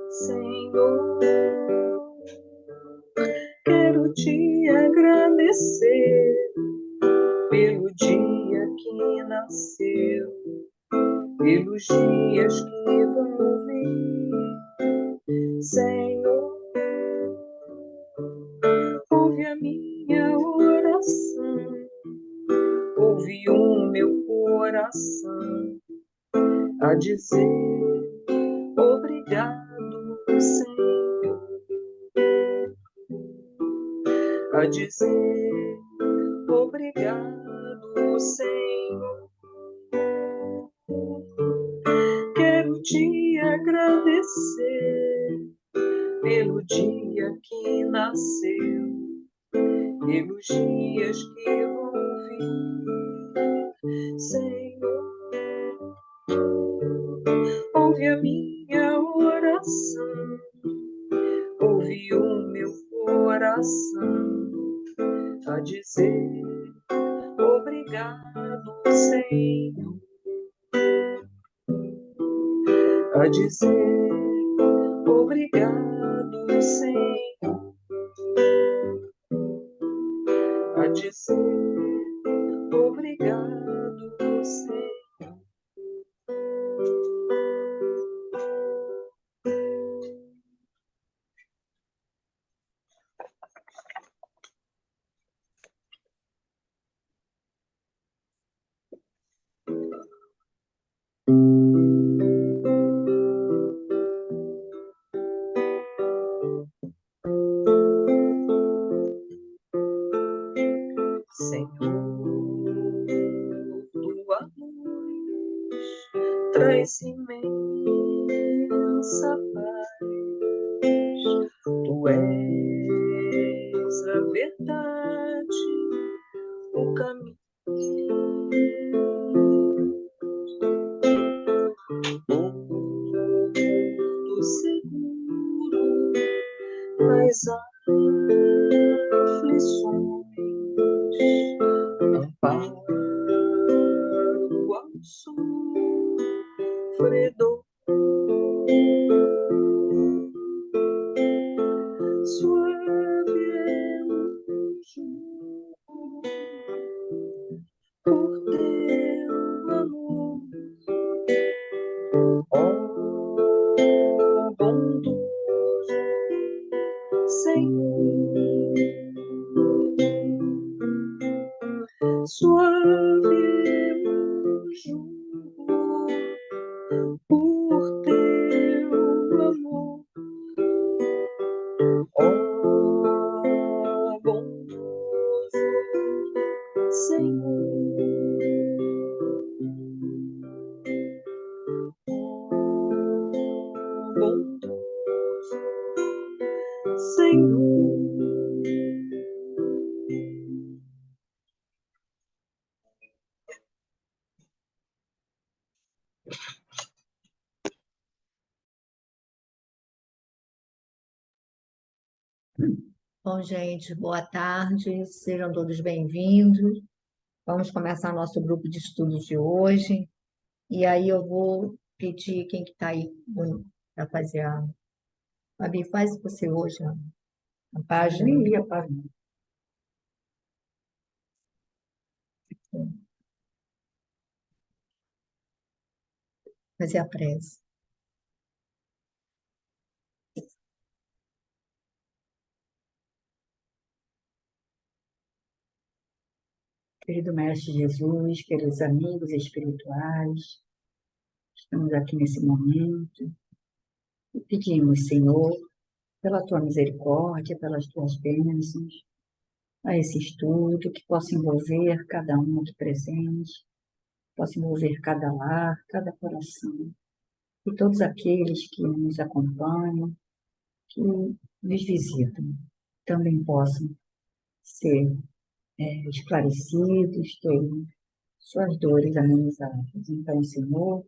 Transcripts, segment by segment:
Senhor, quero te agradecer pelo dia que nasceu, pelos dias que vão vir. Senhor, ouve a minha oração, ouve o meu coração a dizer obrigado, Senhor, a dizer obrigado, Senhor. Quero te agradecer pelo dia que nasceu, pelos dias que vão vir. Senhor, ouve a minha oração, ouve o meu coração a dizer obrigado, Senhor, a dizer obrigado, Senhor, a dizer obrigado, Senhor. Senhor, tua luz traz imensa paz. Tu és a verdade, o caminho, porto seguro nas aflições, amparo ao sofredor. Suave é o jugo por teu amor, ó bondoso Senhor. Suave é o jugo por teu amor, ó bondoso Senhor. Bondoso Senhor. Bom, gente, boa tarde, sejam todos bem-vindos. Vamos começar nosso grupo de estudos de hoje. E aí eu vou pedir quem que está aí para fazer a... Fabi, faz você hoje a página. Nem li a página. Fazer a prece. Querido Mestre Jesus, queridos amigos espirituais, estamos aqui nesse momento e pedimos, Senhor, pela Tua misericórdia, pelas Tuas bênçãos, a esse estudo que possa envolver cada um aqui presente, possa envolver cada lar, cada coração, e todos aqueles que nos acompanham, que nos visitam, também possam ser esclarecidos, terem suas dores amenizadas. Então, Senhor,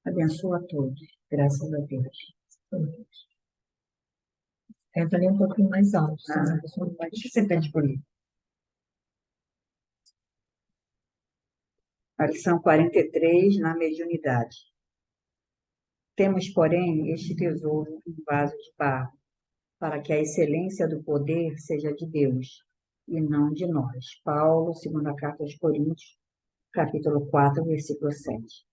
abençoa a todos, graças a Deus. Eu falei um pouquinho mais alto, senão a pessoa não vai Deixa eu sentar de comigo. A lição 43, na mediunidade. Temos, porém, este tesouro em vaso de barro, para que a excelência do poder seja de Deus e não de nós. Paulo, segunda carta aos Coríntios, capítulo 4, versículo 7.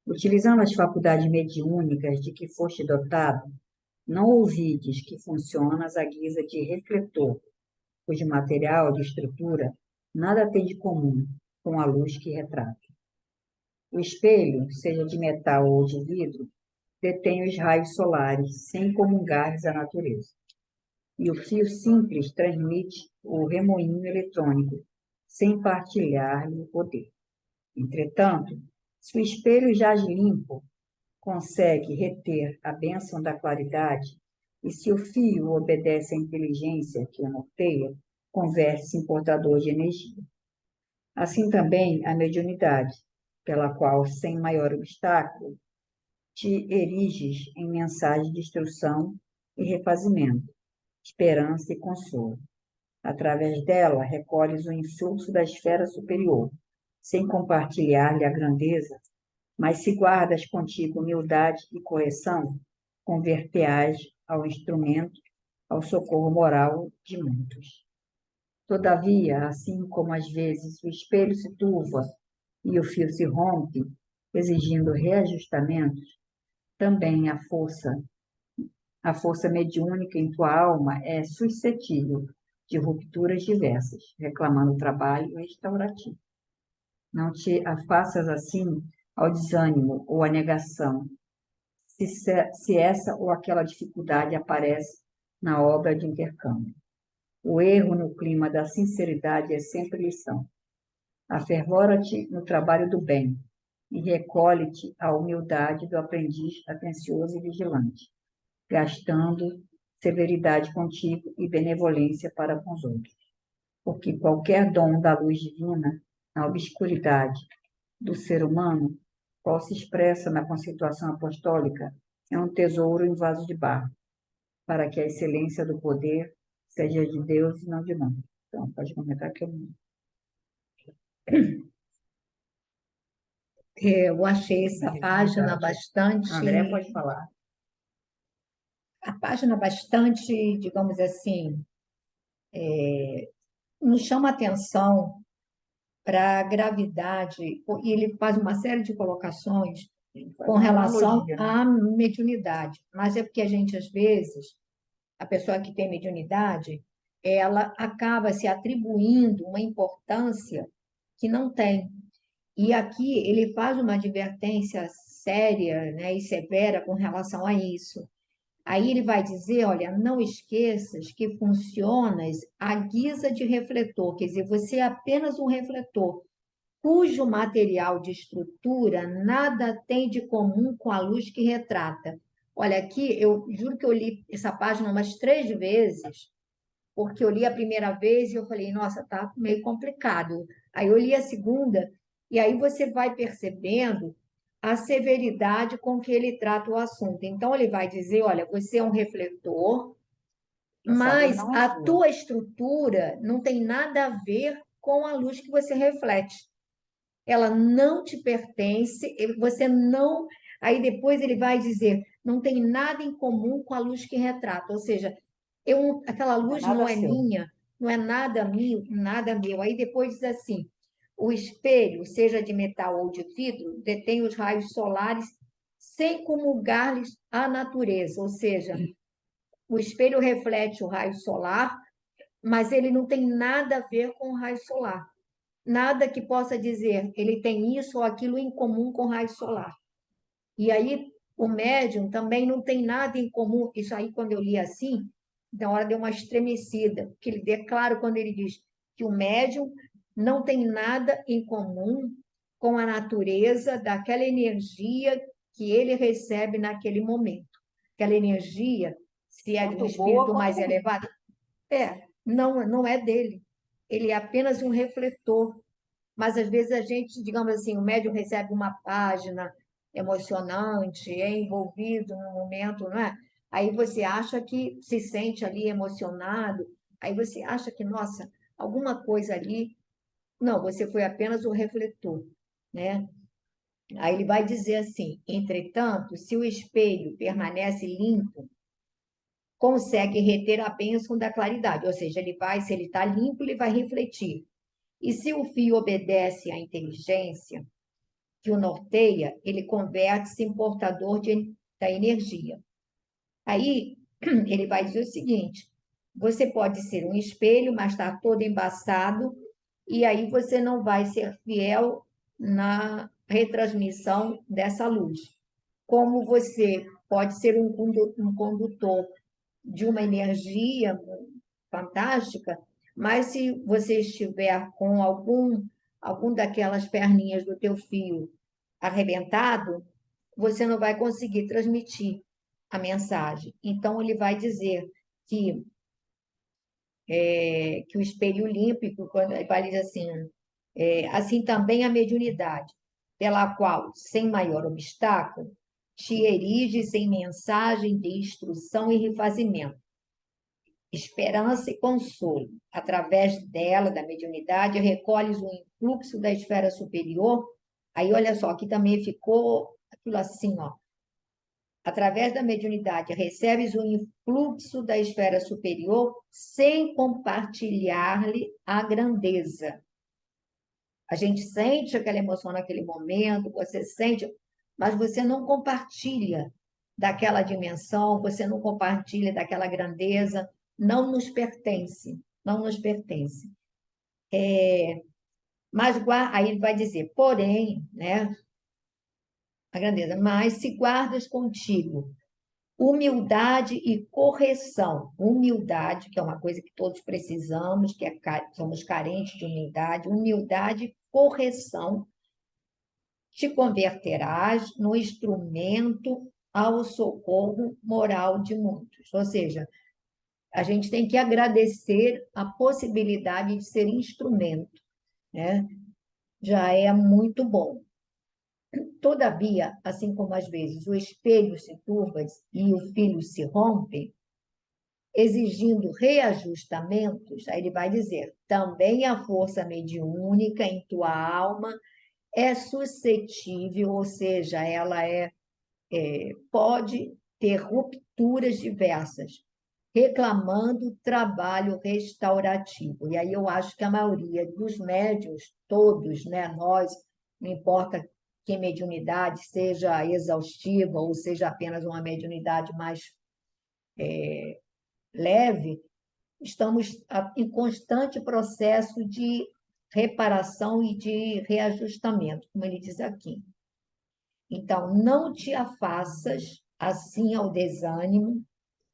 Utilizando as faculdades mediúnicas de que foste dotado, não ouvides que funcionas à guisa de refletor, cujo material de estrutura nada tem de comum com a luz que retrata. O espelho, seja de metal ou de vidro, detém os raios solares, sem comungares à natureza. E o fio simples transmite o remoinho eletrônico, sem partilhar-lhe o poder. Entretanto, se o espelho jaz limpo, consegue reter a bênção da claridade, e se o fio obedece à inteligência que o norteia, converte-se em portador de energia. Assim também a mediunidade, pela qual, sem maior obstáculo, te eriges em mensagem de instrução e refazimento, esperança e consolo. Através dela, recolhes o influxo da esfera superior, sem compartilhar-lhe a grandeza, mas se guardas contigo humildade e correção, converter-ás ao instrumento, ao socorro moral de muitos. Todavia, assim como às vezes o espelho se turva e o fio se rompe, exigindo reajustamentos, também a força mediúnica em tua alma é suscetível de rupturas diversas, reclamando trabalho restaurativo. Não te afastas assim ao desânimo ou à negação, se essa ou aquela dificuldade aparece na obra de intercâmbio. O erro no clima da sinceridade é sempre lição. Afervora-te no trabalho do bem e recolhe-te à humildade do aprendiz atencioso e vigilante, gastando severidade contigo e benevolência para com os outros. Porque qualquer dom da luz divina, na obscuridade do ser humano, qual se expressa na conceituação apostólica, é um tesouro em vaso de barro, para que a excelência do poder seja de Deus e não de nós. Então, pode comentar que eu não. Eu achei essa página André, pode falar. a página bastante, digamos assim, nos chama a atenção para a gravidade, e ele faz uma série de colocações com relação Analogia, né? à mediunidade. Mas é porque a gente, às vezes, a pessoa que tem mediunidade, ela acaba se atribuindo uma importância que não tem. E aqui ele faz uma advertência séria, né, e severa com relação a isso. Aí ele vai dizer, olha, não esqueças que funcionas à guisa de refletor, quer dizer, você é apenas um refletor, cujo material de estrutura nada tem de comum com a luz que retrata. Olha, aqui eu juro que eu li essa página umas 3 vezes, porque eu li a primeira vez e eu falei, nossa, tá meio complicado. Aí eu li a segunda, e aí você vai percebendo a severidade com que ele trata o assunto. Então, ele vai dizer: olha, você é um refletor, Essa luz mas não é a sua. tua estrutura não tem nada a ver com a luz que você reflete. Ela não te pertence, você não. Aí depois ele vai dizer: não tem nada em comum com a luz que retrata. Ou seja, aquela Não é luz nada não é seu. minha, não é nada meu, nada meu. Aí depois diz assim: o espelho, seja de metal ou de vidro, detém os raios solares sem comungar-lhes a natureza. Ou seja, o espelho reflete o raio solar, mas ele não tem nada a ver com o raio solar. Nada que possa dizer ele tem isso ou aquilo em comum com o raio solar. E aí o médium também não tem nada em comum. Isso aí, quando eu li assim, na hora deu uma estremecida, porque ele declara quando ele diz que o médium não tem nada em comum com a natureza daquela energia que ele recebe naquele momento. Aquela energia, se é de um Tanto boa espírito quanto mais ruim. elevado, não é dele. Ele é apenas um refletor. Mas às vezes a gente, digamos assim, o médium recebe uma página emocionante, é envolvido num momento, não é? aí você acha que se sente ali emocionado, aí você acha que, nossa, alguma coisa ali. Não, você foi apenas o refletor, né? Aí ele vai dizer assim: entretanto, se o espelho permanece limpo, consegue reter a bênção da claridade, ou seja, se ele está limpo, ele vai refletir. E se o fio obedece à inteligência que o norteia, ele converte-se em portador da energia. Aí ele vai dizer o seguinte: você pode ser um espelho, mas está todo embaçado, e aí você não vai ser fiel na retransmissão dessa luz. Como você pode ser um condutor de uma energia fantástica, mas se você estiver com algum daquelas perninhas do teu fio arrebentado, você não vai conseguir transmitir a mensagem. Então, ele vai dizer que, que o espelho olímpico, quando ele vai dizer assim, assim também a mediunidade, pela qual, sem maior obstáculo, te eriges em mensagem de instrução e refazimento, esperança e consolo. Através dela, da mediunidade, recolhes o influxo da esfera superior. Aí, olha só, aqui também ficou aquilo assim, ó. Através da mediunidade, recebes o influxo da esfera superior sem compartilhar-lhe a grandeza. A gente sente aquela emoção naquele momento, você sente, mas você não compartilha daquela dimensão, você não compartilha daquela grandeza, não nos pertence, não nos pertence. Mas aí ele vai dizer, porém, né, a grandeza, mas se guardas contigo humildade e correção. Humildade, que é uma coisa que todos precisamos, somos carentes de humildade. Humildade e correção, te converterás no instrumento ao socorro moral de muitos. Ou seja, a gente tem que agradecer a possibilidade de ser instrumento, né? Já é muito bom. Todavia, assim como às vezes o espelho se turva e o fio se rompe, exigindo reajustamentos, aí ele vai dizer, também a força mediúnica em tua alma é suscetível, ou seja, pode ter rupturas diversas, reclamando trabalho restaurativo. E aí eu acho que a maioria dos médiuns, todos, né, nós, não importa que mediunidade seja exaustiva ou seja apenas uma mediunidade mais leve, estamos em constante processo de reparação e de reajustamento, como ele diz aqui. Então, não te afastas assim ao desânimo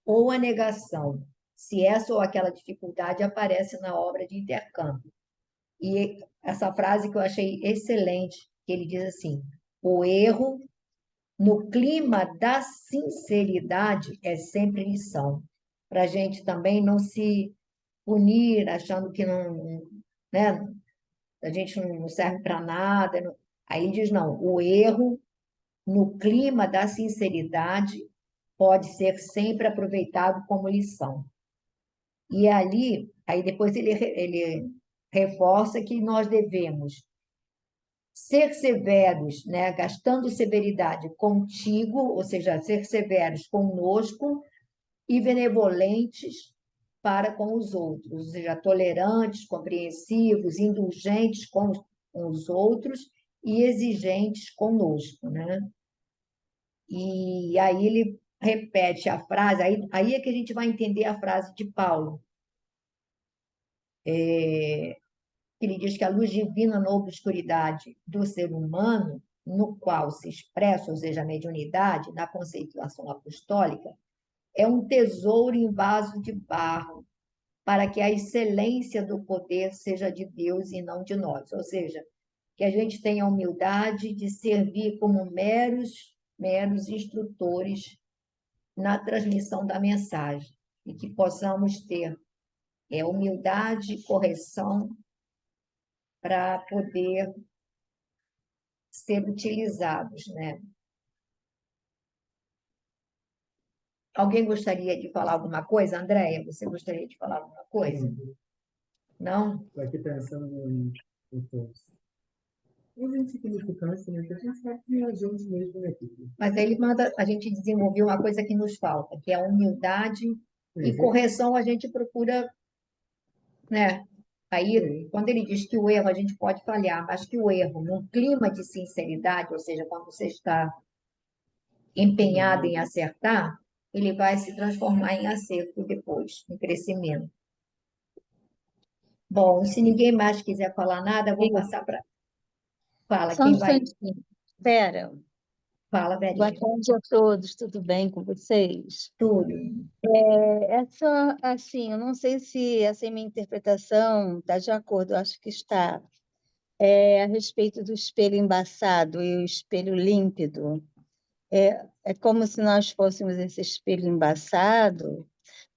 ou à negação, se essa ou aquela dificuldade aparece na obra de intercâmbio. E essa frase que eu achei excelente, que ele diz assim: o erro no clima da sinceridade é sempre lição, para a gente também não se punir, achando que não, né, a gente não serve para nada. Não. Aí diz, não, o erro no clima da sinceridade pode ser sempre aproveitado como lição. E ali, aí depois ele reforça que nós devemos ser severos, né, gastando severidade contigo, ou seja, ser severos conosco e benevolentes para com os outros, ou seja, tolerantes, compreensivos, indulgentes com os outros e exigentes conosco, né? E aí ele repete a frase, aí é que a gente vai entender a frase de Paulo, que ele diz que a luz divina na obscuridade do ser humano, no qual se expressa, ou seja, a mediunidade, na conceituação apostólica, é um tesouro em vaso de barro, para que a excelência do poder seja de Deus e não de nós. Ou seja, que a gente tenha a humildade de servir como meros instrutores na transmissão da mensagem e que possamos ter humildade e correção para poder ser utilizados, né? Alguém gostaria de falar alguma coisa? Andréia, você gostaria de falar alguma coisa? Não? Estou aqui pensando em todos. Os insignificantes, né? Que a gente sabe que é a gente mesmo, né, Kiki? Mas aí ele manda a gente desenvolver uma coisa que nos falta, que é a humildade e Uhum. correção a gente procura, né? Aí, Sim. quando ele diz que o erro a gente pode falhar, mas que o erro, num clima de sinceridade, ou seja, quando você está empenhado em acertar, ele vai se transformar em acerto depois, em crescimento. Bom, se ninguém mais quiser falar nada, eu vou passar para. Fala, Só um quem vai? instantinho. Espera. Fala, Boa Verinha. tarde a todos, tudo bem com vocês? Tudo. É só assim, eu não sei se essa minha interpretação está de acordo, eu acho que está. É a respeito do espelho embaçado e o espelho límpido. É como se nós fôssemos esse espelho embaçado,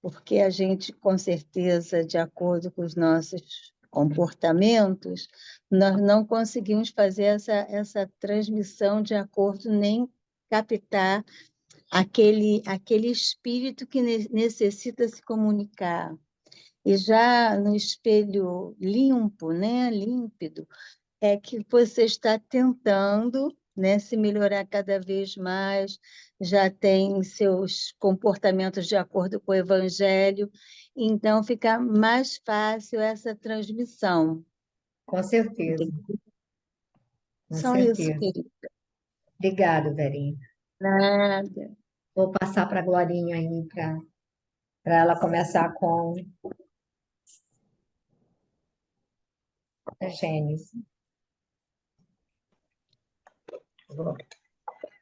porque a gente, com certeza, de acordo com os nossos comportamentos, nós não conseguimos fazer essa transmissão de acordo, nem captar aquele espírito que necessita se comunicar. E já no espelho limpo, né, límpido, é que você está tentando, né, se melhorar cada vez mais, já tem seus comportamentos de acordo com o Evangelho, então fica mais fácil essa transmissão. Com certeza, Entendeu? com Só isso, certeza. querida. Obrigado, Verinha. Nada. Vou passar para a Glorinha aí, para ela começar com a Gênesis.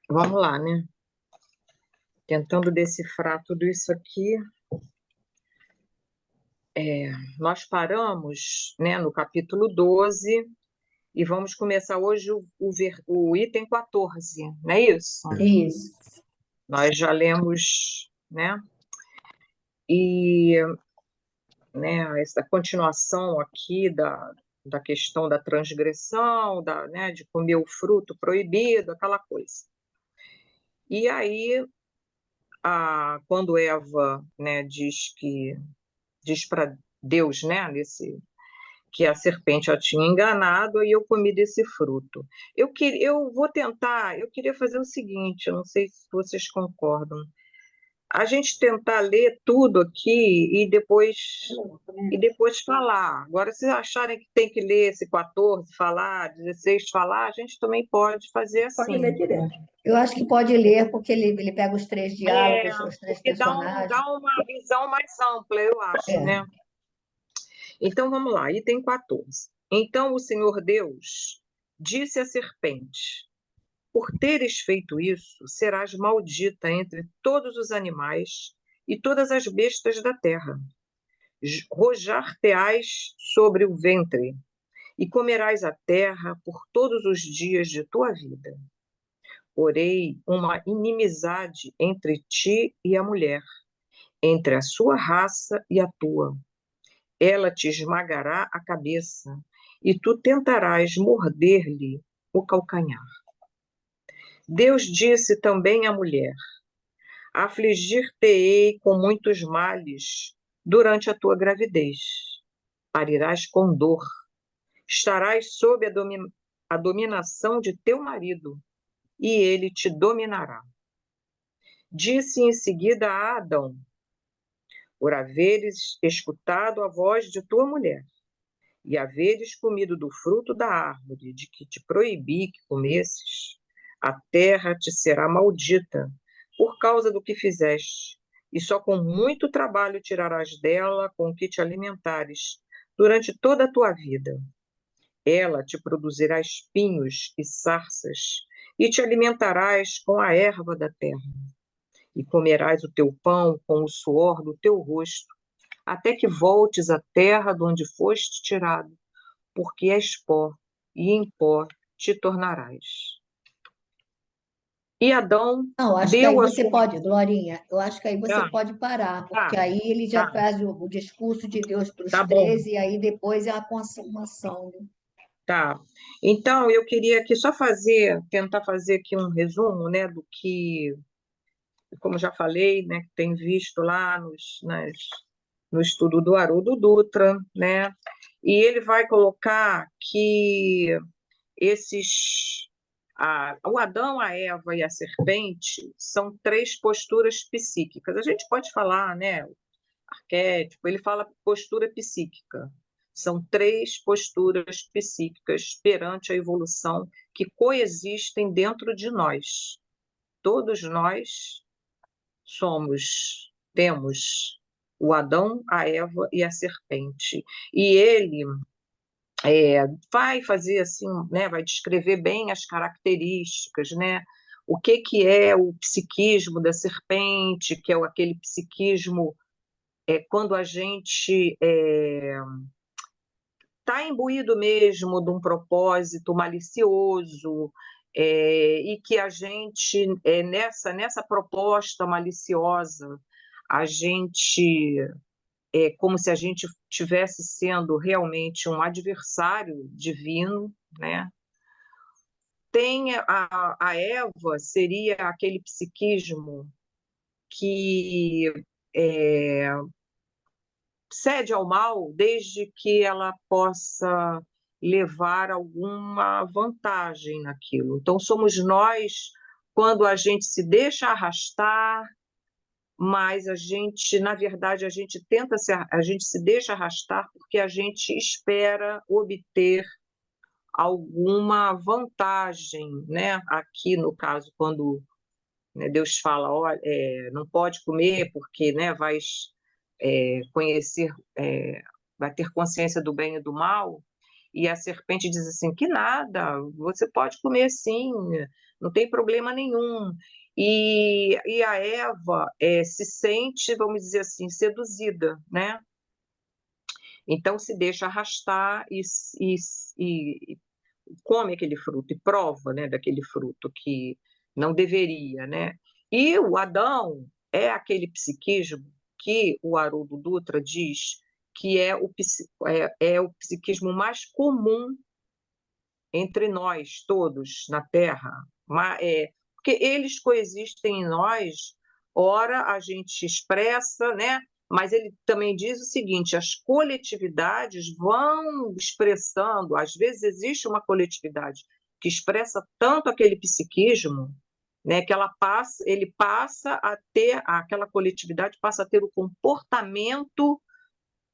Vamos lá, né? Tentando decifrar tudo isso aqui. Nós paramos, né, no capítulo 12 e vamos começar hoje o item 14, não é isso? Isso. Nós já lemos, né? E, né, essa continuação aqui da questão da transgressão, né, de comer o fruto proibido, aquela coisa. E aí, quando Eva, né, diz para Deus, né, que a serpente a tinha enganado e eu comi desse fruto. Eu vou tentar, eu queria fazer o seguinte, eu não sei se vocês concordam, a gente tentar ler tudo aqui e depois falar. Agora, se acharem que tem que ler esse 14, falar, 16, falar, a gente também pode fazer Pode assim. ler direto. Eu acho que pode ler, porque ele pega os três diálogos, os três Porque personagens. dá uma visão mais ampla, eu acho, né? Então vamos lá, item 14. Então o Senhor Deus disse à serpente: por teres feito isso, serás maldita entre todos os animais e todas as bestas da terra. Rojar-te-ás sobre o ventre e comerás a terra por todos os dias de tua vida. Porei uma inimizade entre ti e a mulher, entre a sua raça e a tua. Ela te esmagará a cabeça, e tu tentarás morder-lhe o calcanhar. Deus disse também à mulher: afligir-te-ei com muitos males durante a tua gravidez. Parirás com dor. Estarás sob a dominação de teu marido, e ele te dominará. Disse em seguida a Adão: por haveres escutado a voz de tua mulher, e haveres comido do fruto da árvore de que te proibi que comesses, a terra te será maldita por causa do que fizeste, e só com muito trabalho tirarás dela com que te alimentares durante toda a tua vida. Ela te produzirá espinhos e sarças, e te alimentarás com a erva da terra, e comerás o teu pão com o suor do teu rosto, até que voltes à terra de onde foste tirado, porque és pó, e em pó te tornarás. E Adão Não, acho que aí deu a você sua... pode, Glorinha, eu acho que aí você Ah, pode parar, porque tá, aí ele já tá, faz o discurso de Deus para os tá bom, 13, e aí depois é a consumação. tá. Então, eu queria aqui só tentar fazer aqui um resumo, né, como já falei, né, que tem visto lá no estudo do Haroldo Dutra, né? E ele vai colocar que o Adão, a Eva e a serpente são três posturas psíquicas. A gente pode falar, né, arquétipo, ele fala postura psíquica. São três posturas psíquicas perante a evolução que coexistem dentro de nós. Todos nós temos o Adão, a Eva e a serpente. E ele vai fazer assim, né, vai descrever bem as características, né? O que é o psiquismo da serpente, que é aquele psiquismo quando a gente está imbuído mesmo de um propósito malicioso, e que a gente, nessa proposta maliciosa, a gente como se a gente estivesse sendo realmente um adversário divino, né? Tem a Eva, seria aquele psiquismo que cede ao mal desde que ela possa levar alguma vantagem naquilo. Então, somos nós quando a gente se deixa arrastar, mas na verdade, a gente se deixa arrastar porque a gente espera obter alguma vantagem, né? Aqui, no caso, quando, né, Deus fala, olha, não pode comer porque, né, conhecer, vai ter consciência do bem e do mal, e a serpente diz assim, que nada, você pode comer sim, não tem problema nenhum. E a Eva se sente, vamos dizer assim, seduzida, né? Então se deixa arrastar e come aquele fruto, e prova, né, daquele fruto que não deveria, né? E o Adão é aquele psiquismo que o Haroldo Dutra diz que é o psiquismo mais comum entre nós todos na Terra, porque eles coexistem em nós, ora a gente expressa, né? Mas ele também diz o seguinte: as coletividades vão expressando, às vezes existe uma coletividade que expressa tanto aquele psiquismo, né, que ele passa a ter, aquela coletividade passa a ter o comportamento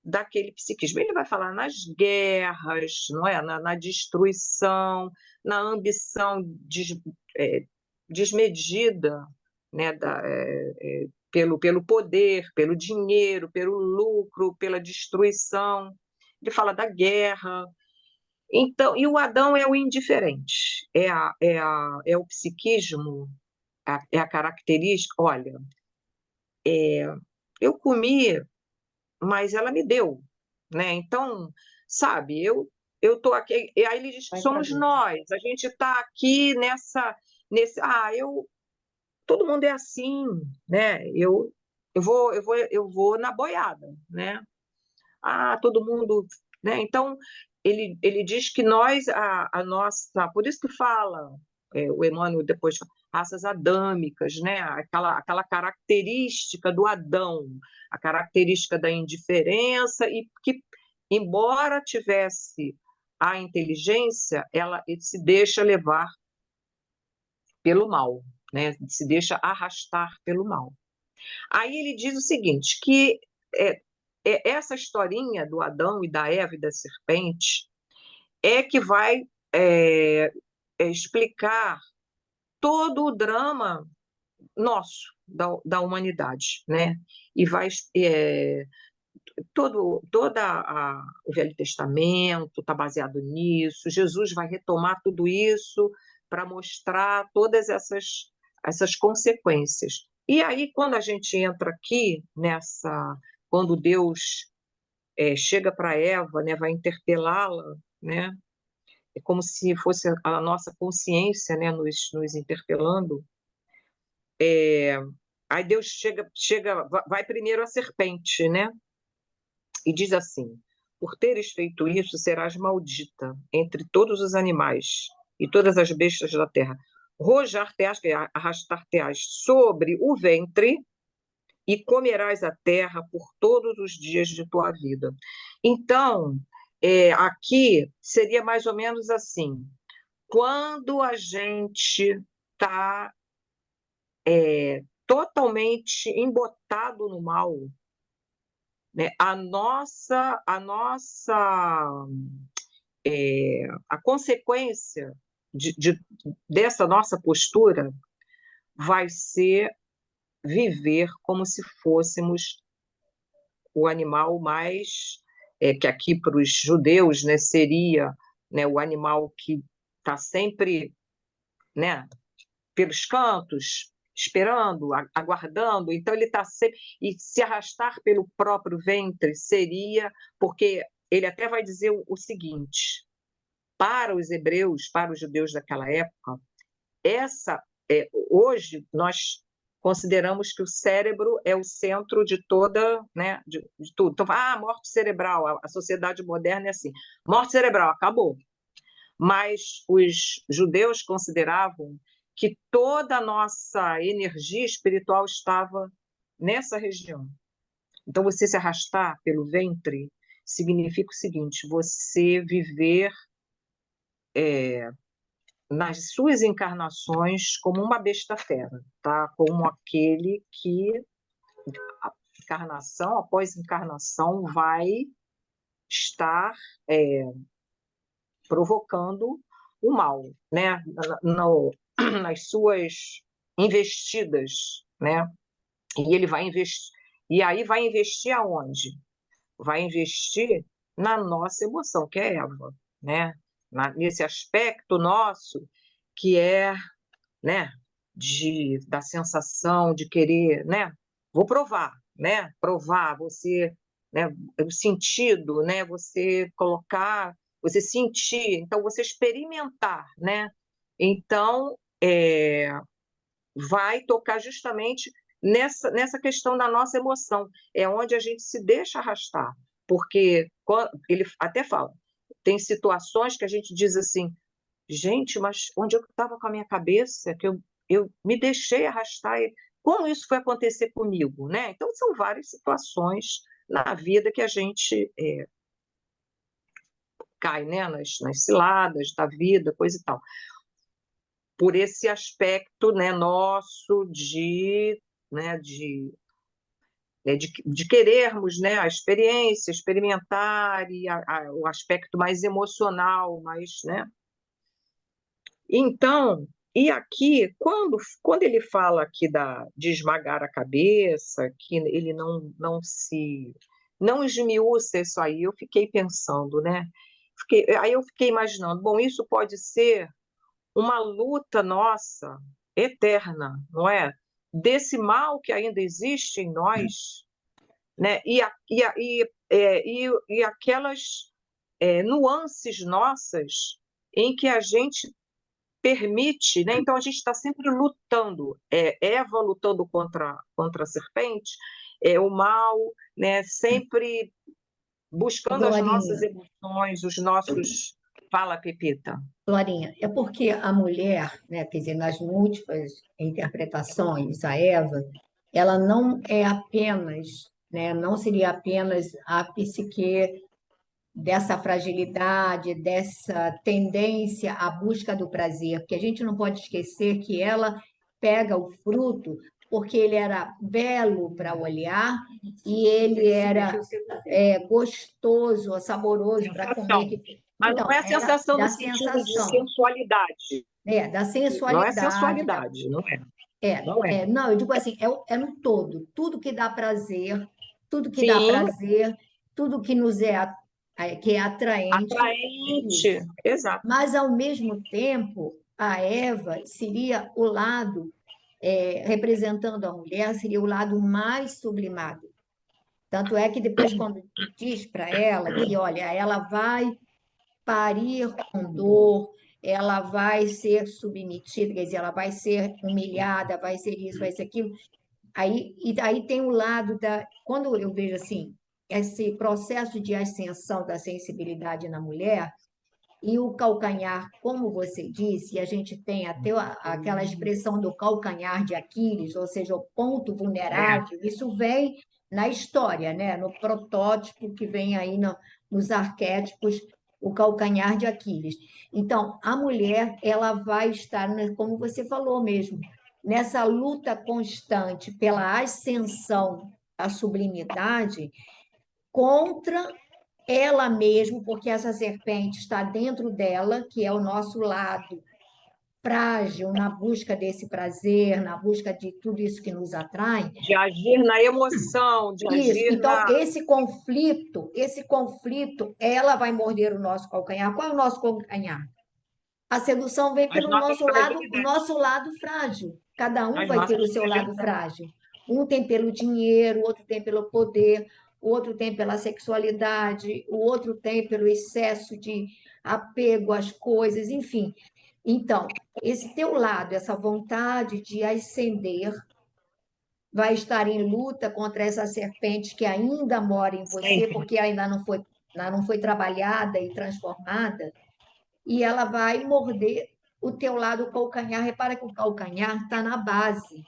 daquele psiquismo. Ele vai falar nas guerras, não é? Na destruição, na ambição desmedida, né? Pelo poder, pelo dinheiro, pelo lucro, pela destruição. Ele fala da guerra. Então, e o Adão é o indiferente, é o psiquismo, é a característica. Olha, eu comi, mas ela me deu, né? Então, sabe, eu tô aqui, e aí ele diz que Vai somos saber. nós, a gente está aqui todo mundo é assim, né? Eu vou na boiada, né? Todo mundo, né? Então, ele diz que a nossa, por isso que fala, o Emmanuel depois fala, raças adâmicas, né? Aquela característica do Adão, a característica da indiferença, e que, embora tivesse a inteligência, ela se deixa levar pelo mal, né? Se deixa arrastar pelo mal. Aí ele diz o seguinte, que essa historinha do Adão e da Eva e da serpente que vai explicar todo o drama nosso, da humanidade, né? E vai o Velho Testamento está baseado nisso. Jesus vai retomar tudo isso para mostrar todas essas consequências. E aí, quando a gente entra aqui quando Deus chega para Eva, né, vai interpelá-la, né? É como se fosse a nossa consciência, né, nos interpelando. Aí Deus vai primeiro à serpente, né? E diz assim: por teres feito isso, serás maldita entre todos os animais e todas as bestas da terra. rojar-te-ás, que é arrastar-te-ás sobre o ventre, e comerás a terra por todos os dias de tua vida. Então, aqui seria mais ou menos assim: quando a gente está totalmente embotado no mal, né, a consequência dessa nossa postura vai ser viver como se fôssemos o animal mais, que aqui para os judeus, né, seria, né, o animal que está sempre, né, pelos cantos, esperando, aguardando. Então ele está sempre, e se arrastar pelo próprio ventre seria, porque ele até vai dizer o seguinte: para os hebreus, para os judeus daquela época, hoje nós consideramos que o cérebro é o centro de toda, né, de tudo. Então, morte cerebral, a sociedade moderna é assim: morte cerebral, acabou. Mas os judeus consideravam que toda a nossa energia espiritual estava nessa região. Então, você se arrastar pelo ventre significa o seguinte: você viver nas suas encarnações como uma besta fera, tá? Como aquele que, encarnação após encarnação, vai estar provocando o mal, né? Nas suas investidas, né? E ele vai investir, e aí vai investir aonde? Vai investir na nossa emoção, que é Eva, né? Nesse aspecto nosso que é, né, da sensação de querer, né? Vou provar, né? Provar, você, né? O sentido, né? Você colocar, você sentir, então você experimentar, né? Então, vai tocar justamente nessa questão da nossa emoção, é onde a gente se deixa arrastar, porque ele até fala, tem situações que a gente diz assim: gente, mas onde eu estava com a minha cabeça, que eu me deixei arrastar, como isso foi acontecer comigo, né? Então, são várias situações na vida que a gente cai, né? Nas ciladas da vida, coisa e tal. Por esse aspecto, né, nosso né, de querermos, né, a experiência, experimentar, e o aspecto mais emocional, né? Então, e aqui, quando ele fala aqui de esmagar a cabeça, que ele não esmiuça isso aí, eu fiquei pensando, né? Aí eu fiquei imaginando, bom, isso pode ser uma luta nossa, eterna, não é? Desse mal que ainda existe em nós, né? E aquelas nuances nossas em que a gente permite, né? Então a gente está sempre lutando, Eva lutando contra a serpente, o mal, né? Sempre buscando as nossas Glorinha, emoções, os nossos. Fala, Pepita. Glorinha, é porque a mulher, né, quer dizer, nas múltiplas interpretações, a Eva, ela não é apenas, né, não seria apenas a psique dessa fragilidade, dessa tendência à busca do prazer, porque a gente não pode esquecer que ela pega o fruto porque ele era belo para olhar e ele era gostoso, saboroso para comer. Mas não Então, é a ela sensação dá no sentido de sensação, sensualidade. da Não é sensualidade, sensualidade, não é. Não é. não, eu digo assim, é no todo, tudo que dá prazer, tudo que dá Sim, prazer, tudo que nos que é atraente, atraente, isso. exato. Mas, ao mesmo tempo, a Eva seria o lado, representando a mulher, seria o lado mais sublimado. Tanto é que depois, quando diz para ela que, olha, ela vai parir com dor, ela vai ser submetida, quer dizer, ela vai ser humilhada, vai ser isso, vai ser aquilo. Aí tem o lado da. Quando eu vejo assim, esse processo de ascensão da sensibilidade na mulher, E o calcanhar, como você disse, a gente tem até aquela expressão do calcanhar de Aquiles, ou seja, o ponto vulnerável, isso vem na história, né? No protótipo que vem aí nos arquétipos, o calcanhar de Aquiles. Então, a mulher, ela vai estar, como você falou mesmo, nessa luta constante pela ascensão à sublimidade contra ela mesma, porque essa serpente está dentro dela, que é o nosso lado frágil, na busca desse prazer, na busca de tudo isso que nos atrai. De agir na emoção, de Isso, agir então na... esse conflito, ela vai morder o nosso calcanhar. Qual é o nosso calcanhar? A sedução vem as pelo nossas o fragilidades, nosso lado frágil. Cada um as vai ter o nossas seu lado fragilidades. frágil. Um tem pelo dinheiro, o outro tem pelo poder, o outro tem pela sexualidade, o outro tem pelo excesso de apego às coisas, enfim. Então, esse teu lado, essa vontade de ascender, vai estar em luta contra essa serpente que ainda mora em você, Sempre. porque ainda não foi trabalhada e transformada, e ela vai morder o teu lado calcanhar. Repara que o calcanhar está na base.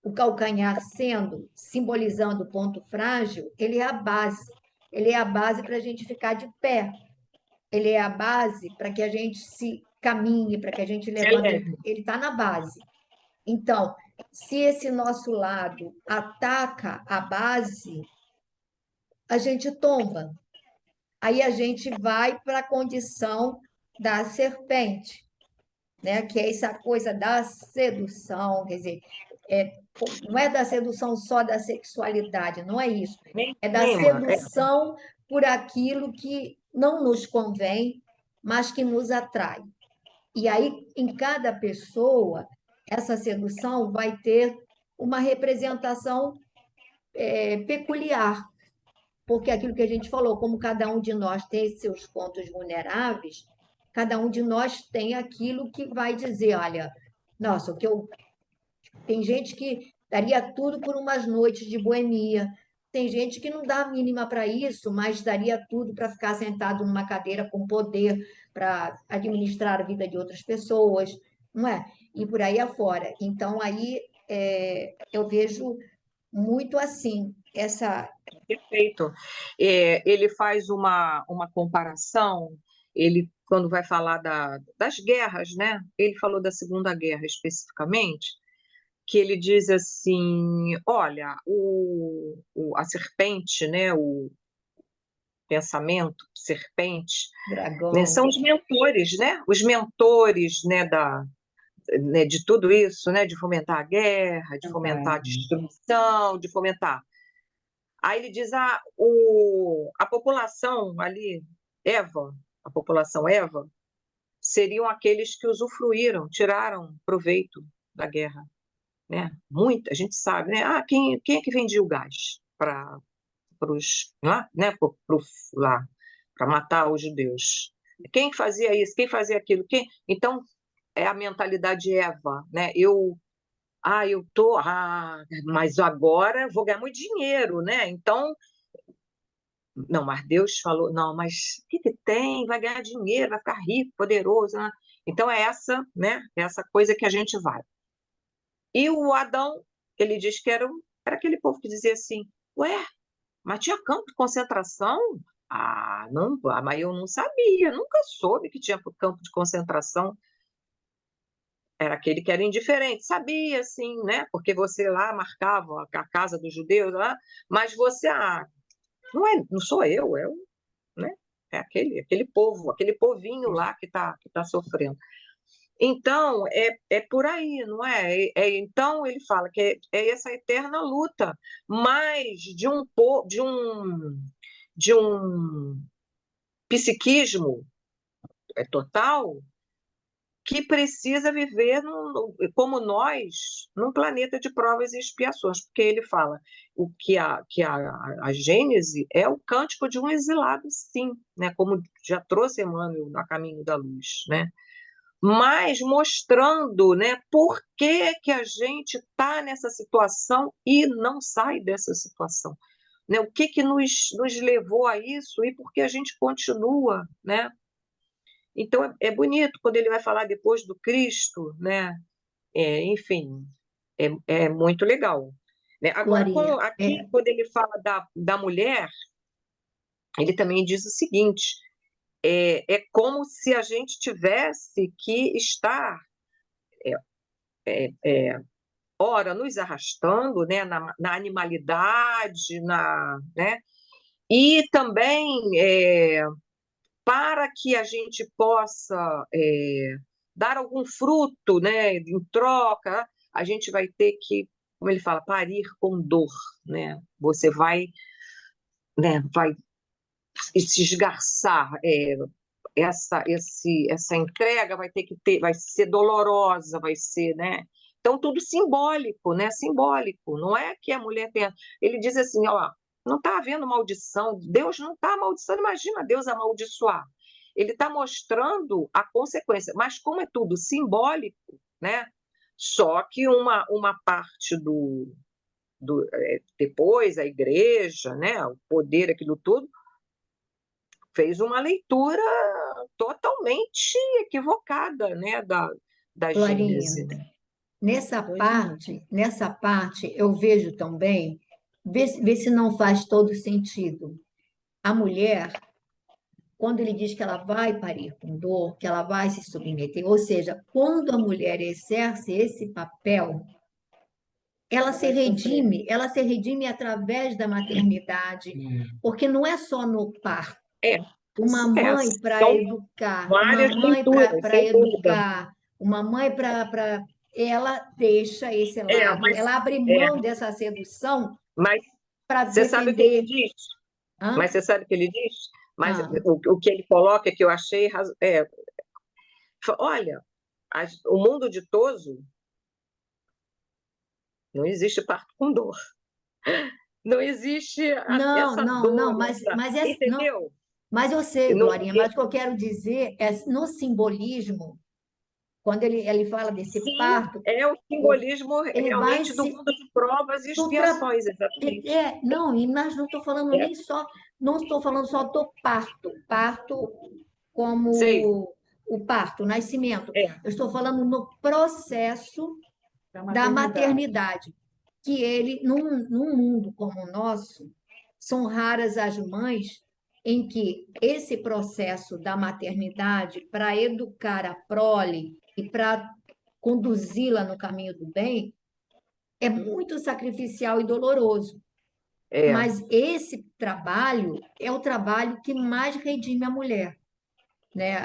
O calcanhar sendo, simbolizando o ponto frágil, ele é a base. Ele é a base para a gente ficar de pé. Ele é a base para que a gente se caminhe, para que a gente É levante. leve. Ele está na base. Então, se esse nosso lado ataca a base, a gente tomba. Aí a gente vai para a condição da serpente, né? Que é essa coisa da sedução, quer dizer, não é da sedução só da sexualidade, não é isso. Nem É da cima. sedução por aquilo que não nos convém, mas que nos atrai. E aí, em cada pessoa, essa sedução vai ter uma representação peculiar, porque aquilo que a gente falou, como cada um de nós tem seus pontos vulneráveis, cada um de nós tem aquilo que vai dizer, olha, nossa, tem gente que daria tudo por umas noites de boemia, tem gente que não dá a mínima para isso, mas daria tudo para ficar sentado numa cadeira com poder para administrar a vida de outras pessoas, não é? E por aí afora. Então, aí eu vejo muito assim, essa. Perfeito. Ele faz uma comparação, ele, quando vai falar das guerras, né? Ele falou da Segunda Guerra especificamente, que ele diz assim: olha, a serpente, né? O pensamento serpente, né? Dragão, São os mentores, né? Os mentores, né? Né, de tudo isso, né? De fomentar a guerra, de fomentar a destruição, de fomentar. Aí ele diz: a população ali, Eva, a população Eva, seriam aqueles que usufruíram, tiraram proveito da guerra. Né? Muita, a gente sabe, né? Quem é que vendia o gás para os lá, né? Lá, para matar os judeus? Quem fazia isso? Quem fazia aquilo? Então, é a mentalidade Eva, né? Mas agora vou ganhar muito dinheiro, né? Então, não, mas Deus falou, não, mas o que tem? Vai ganhar dinheiro, vai ficar rico, poderoso, né? Então é essa, né? Essa coisa que a gente vai. E o Adão, ele diz que era aquele povo que dizia assim, ué, mas tinha campo de concentração? Não, mas eu não sabia, nunca soube que tinha campo de concentração. Era aquele que era indiferente, sabia, sim, né? Porque você lá marcava a casa dos judeus lá, mas você, não sou eu, né? É aquele povo, aquele povinho lá que tá sofrendo. Então, é por aí, não é? Então, ele fala que é essa eterna luta, mas de um psiquismo total que precisa viver como nós, num planeta de provas e expiações, porque ele fala a Gênese é o cântico de um exilado, sim, né? Como já trouxe Emmanuel a Caminho da Luz, né? Mas mostrando, né, por que a gente está nessa situação e não sai dessa situação. Né? O que nos levou a isso e por que a gente continua, né? Então, é bonito quando ele vai falar depois do Cristo, né? Enfim, é muito legal. Né? Agora, Glorinha, aqui, quando ele fala da mulher, ele também diz o seguinte: é como se a gente tivesse que estar, ora, nos arrastando, né, na animalidade, né, e também para que a gente possa dar algum fruto, né, em troca, a gente vai ter que, como ele fala, parir com dor, né? Você vai se esgarçar, essa entrega vai ser dolorosa, vai ser, né? Então, tudo simbólico, né? Simbólico. Não é que a mulher tenha. Ele diz assim: ó, não está havendo maldição, Deus não está amaldiçoando, imagina Deus amaldiçoar. Ele está mostrando a consequência, mas como é tudo simbólico, né? Só que uma parte depois, a igreja, né? O poder, aquilo tudo, fez uma leitura totalmente equivocada, né, da Glorinha, Gênese. Né? Oi, gente. nessa parte eu vejo também, vê se não faz todo sentido. A mulher, quando ele diz que ela vai parir com dor, que ela vai se submeter, ou seja, quando a mulher exerce esse papel, ela se redime através da maternidade, porque não é só no parto. É, Uma mãe para são educar, uma várias mãe leituras, para sem dúvida. educar, uma mãe para. Ela deixa esse lado, Mas, ela abre mão dessa sedução mas para você sabe o que ele defender. diz? Hã? Mas você sabe o que ele diz? Mas Ah, o que ele coloca, que eu achei, olha, o mundo ditoso não existe parto com dor. Não existe não, essa não, não, dor, não, entendeu? mas eu sei, Não, Glorinha, mas o que eu quero dizer é no simbolismo, quando ele fala desse sim, parto, é o simbolismo ele vai realmente do se mundo de provas e do tra... expiações, exatamente. Não, mas não estou falando É, nem só, não estou falando só do parto, parto sei, como o parto, o nascimento. é, Eu estou falando no processo Da da maternidade. maternidade, que ele, num mundo como o nosso, são raras as mães em que esse processo da maternidade, para educar a prole e para conduzi-la no caminho do bem, é muito sacrificial e doloroso. é, Mas esse trabalho é o trabalho que mais redime a mulher, né?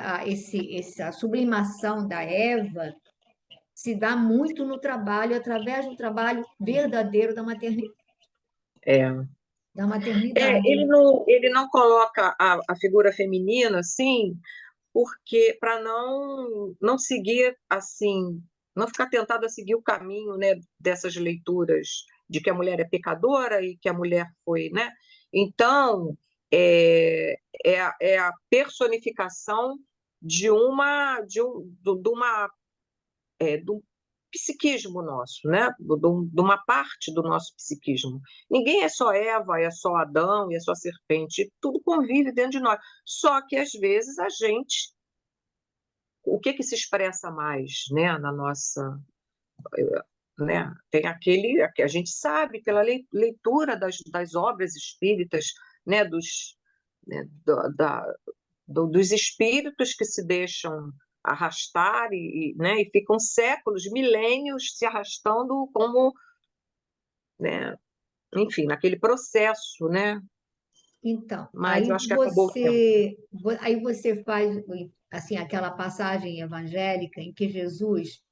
Essa sublimação da Eva se dá muito no trabalho, através do trabalho verdadeiro é. da maternidade. Ele não coloca a figura feminina assim, porque para não seguir assim, não ficar tentado a seguir o caminho, né, dessas leituras de que a mulher é pecadora e que a mulher foi, né? Então, é a personificação de um psiquismo nosso, né? De uma parte do nosso psiquismo. Ninguém é só Eva, é só Adão, é só serpente, tudo convive dentro de nós. Só que às vezes o que se expressa mais, né, na nossa, né? Tem aquele que a gente sabe pela leitura das obras espíritas, né, né, dos espíritos que se deixam arrastar né, e ficam séculos, milênios se arrastando como, né, enfim, naquele processo, né? Então, Mas eu acho que acabou o tempo. aí você faz assim aquela passagem evangélica em que Jesus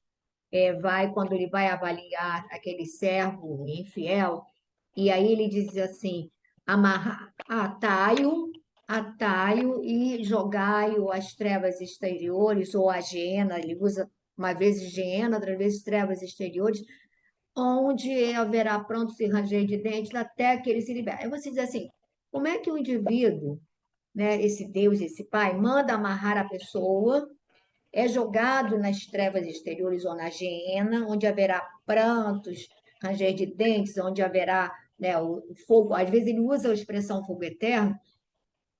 vai quando ele vai avaliar aquele servo infiel, e aí ele diz assim: atai-o e jogai-o às trevas exteriores, ou à hiena, ele usa uma vez hiena, outra vez trevas exteriores, onde haverá pronto se ranger de dentes até que ele se liberte. Aí você diz assim: como é que o indivíduo, né, esse Deus, esse Pai, manda amarrar a pessoa, é jogado nas trevas exteriores ou na geena, onde haverá prantos, ranger de dentes, onde haverá, né, o fogo. Às vezes ele usa a expressão fogo eterno,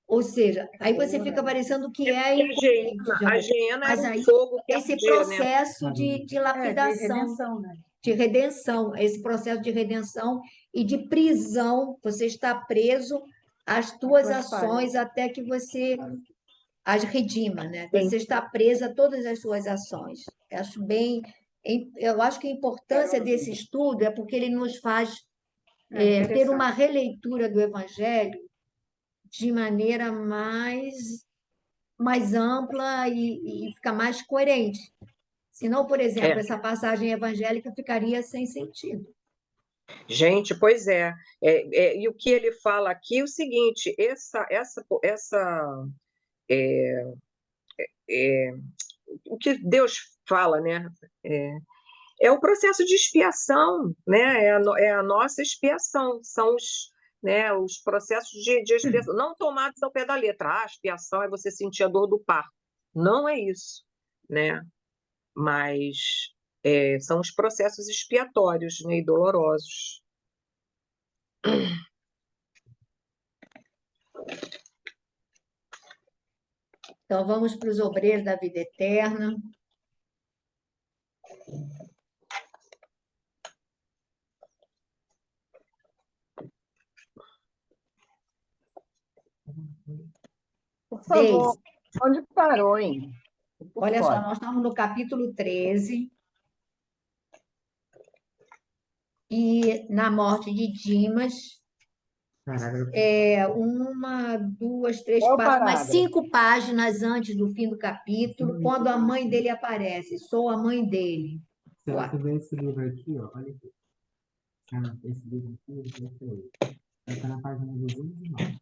Ou seja, aí você fica parecendo que é imponente, A hiena mas era um aí fogo que esse ardia, né? processo de de lapidação, redenção, né? de redenção, esse processo de redenção e de prisão, você está preso às tuas tuas ações até que você as redima, né? Sim. Você está presa a todas as suas ações. Eu acho que a importância desse estudo é porque ele nos faz ter uma releitura do Evangelho de maneira mais ampla e ficar mais coerente. Senão, por exemplo, É. essa passagem evangélica ficaria sem sentido. Gente, pois é. E o que ele fala aqui é o seguinte: o que Deus fala, né? É o processo de expiação, né? É a nossa expiação, são os processos de expiação, não tomados ao pé da letra. A expiação é você sentir a dor do parto. Não é isso, né? Mas são os processos expiatórios, né, e dolorosos. Então, vamos para os obreiros da vida eterna. Por favor, Deise, onde parou, hein? Por olha só, fora. nós estamos no capítulo 13, e na morte de Dimas, uma, duas, três, Qual quatro, umas parágrafo? 5 páginas antes do fim do capítulo, quando a mãe dele aparece. Sou a mãe dele. Se você ver esse livro aqui, ó, olha aqui. Esse livro aqui, esse aí. Está na página 209.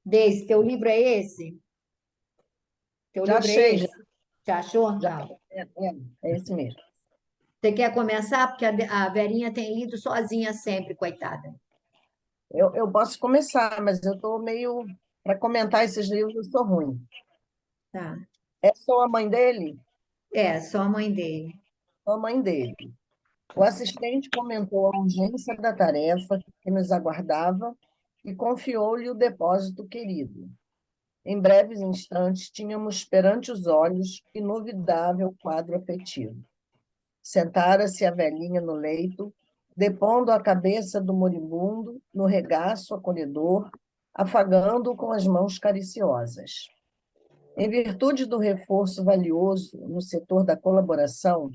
Deise, teu livro é esse? Teu Já livro é achei, já. esse? Já achou? já Tá. é esse mesmo. Você quer começar? Porque a Verinha tem lido sozinha sempre, coitada. Eu posso começar, mas eu estou meio. Para comentar esses livros, eu sou ruim. Tá. É só a mãe dele? Só a mãe dele. Só a mãe dele. O assistente comentou a urgência da tarefa que nos aguardava e confiou-lhe o depósito querido. Em breves instantes, tínhamos perante os olhos o inovidável quadro afetivo. Sentara-se a velhinha no leito, depondo a cabeça do moribundo no regaço acolhedor, afagando-o com as mãos cariciosas. Em virtude do reforço valioso no setor da colaboração,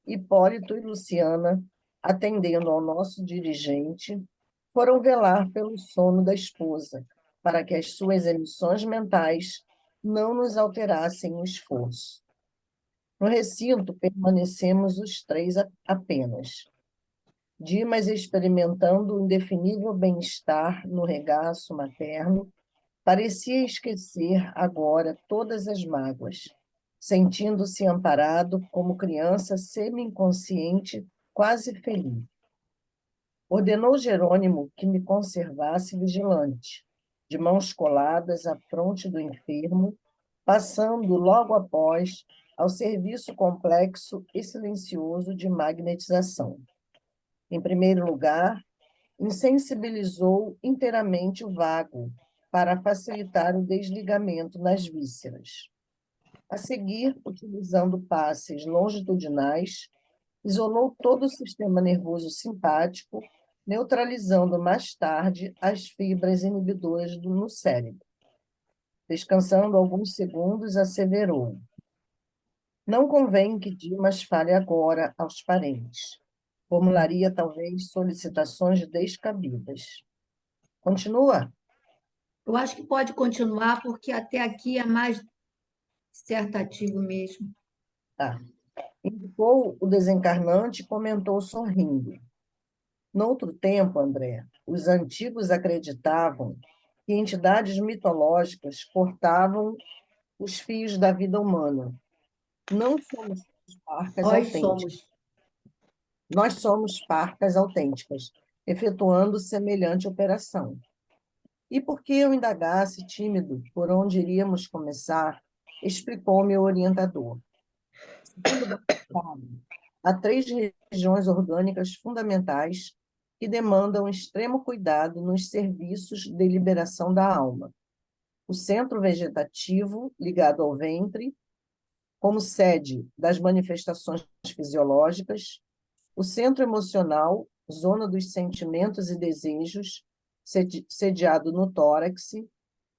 Hipólito e Luciana, atendendo ao nosso dirigente, foram velar pelo sono da esposa, para que as suas emissões mentais não nos alterassem o esforço. No recinto, permanecemos os três apenas. Dimas experimentando o indefinível bem-estar no regaço materno, parecia esquecer agora todas as mágoas, sentindo-se amparado como criança semi-inconsciente, quase feliz. Ordenou Jerônimo que me conservasse vigilante, de mãos coladas à fronte do enfermo, passando logo após ao serviço complexo e silencioso de magnetização. Em primeiro lugar, insensibilizou inteiramente o vago, para facilitar o desligamento nas vísceras. A seguir, utilizando passes longitudinais, isolou todo o sistema nervoso simpático, neutralizando mais tarde as fibras inibidoras no cérebro. Descansando alguns segundos, asseverou: não convém que Dimas fale agora aos parentes. Formularia, talvez, solicitações descabidas. Continua? Eu acho que pode continuar, porque até aqui é mais dissertativo mesmo. Tá. Indicou o desencarnante e comentou sorrindo. Noutro tempo, André, os antigos acreditavam que entidades mitológicas cortavam os fios da vida humana. Não somos parcas Nós autênticas. somos. Nós somos parcas autênticas, efetuando semelhante operação. E porque eu indagasse, tímido, por onde iríamos começar, explicou-me o orientador. Segundo o Bactari, há 3 regiões orgânicas fundamentais que demandam extremo cuidado nos serviços de liberação da alma. O centro vegetativo, ligado ao ventre, como sede das manifestações fisiológicas, o centro emocional, zona dos sentimentos e desejos, sediado no tórax,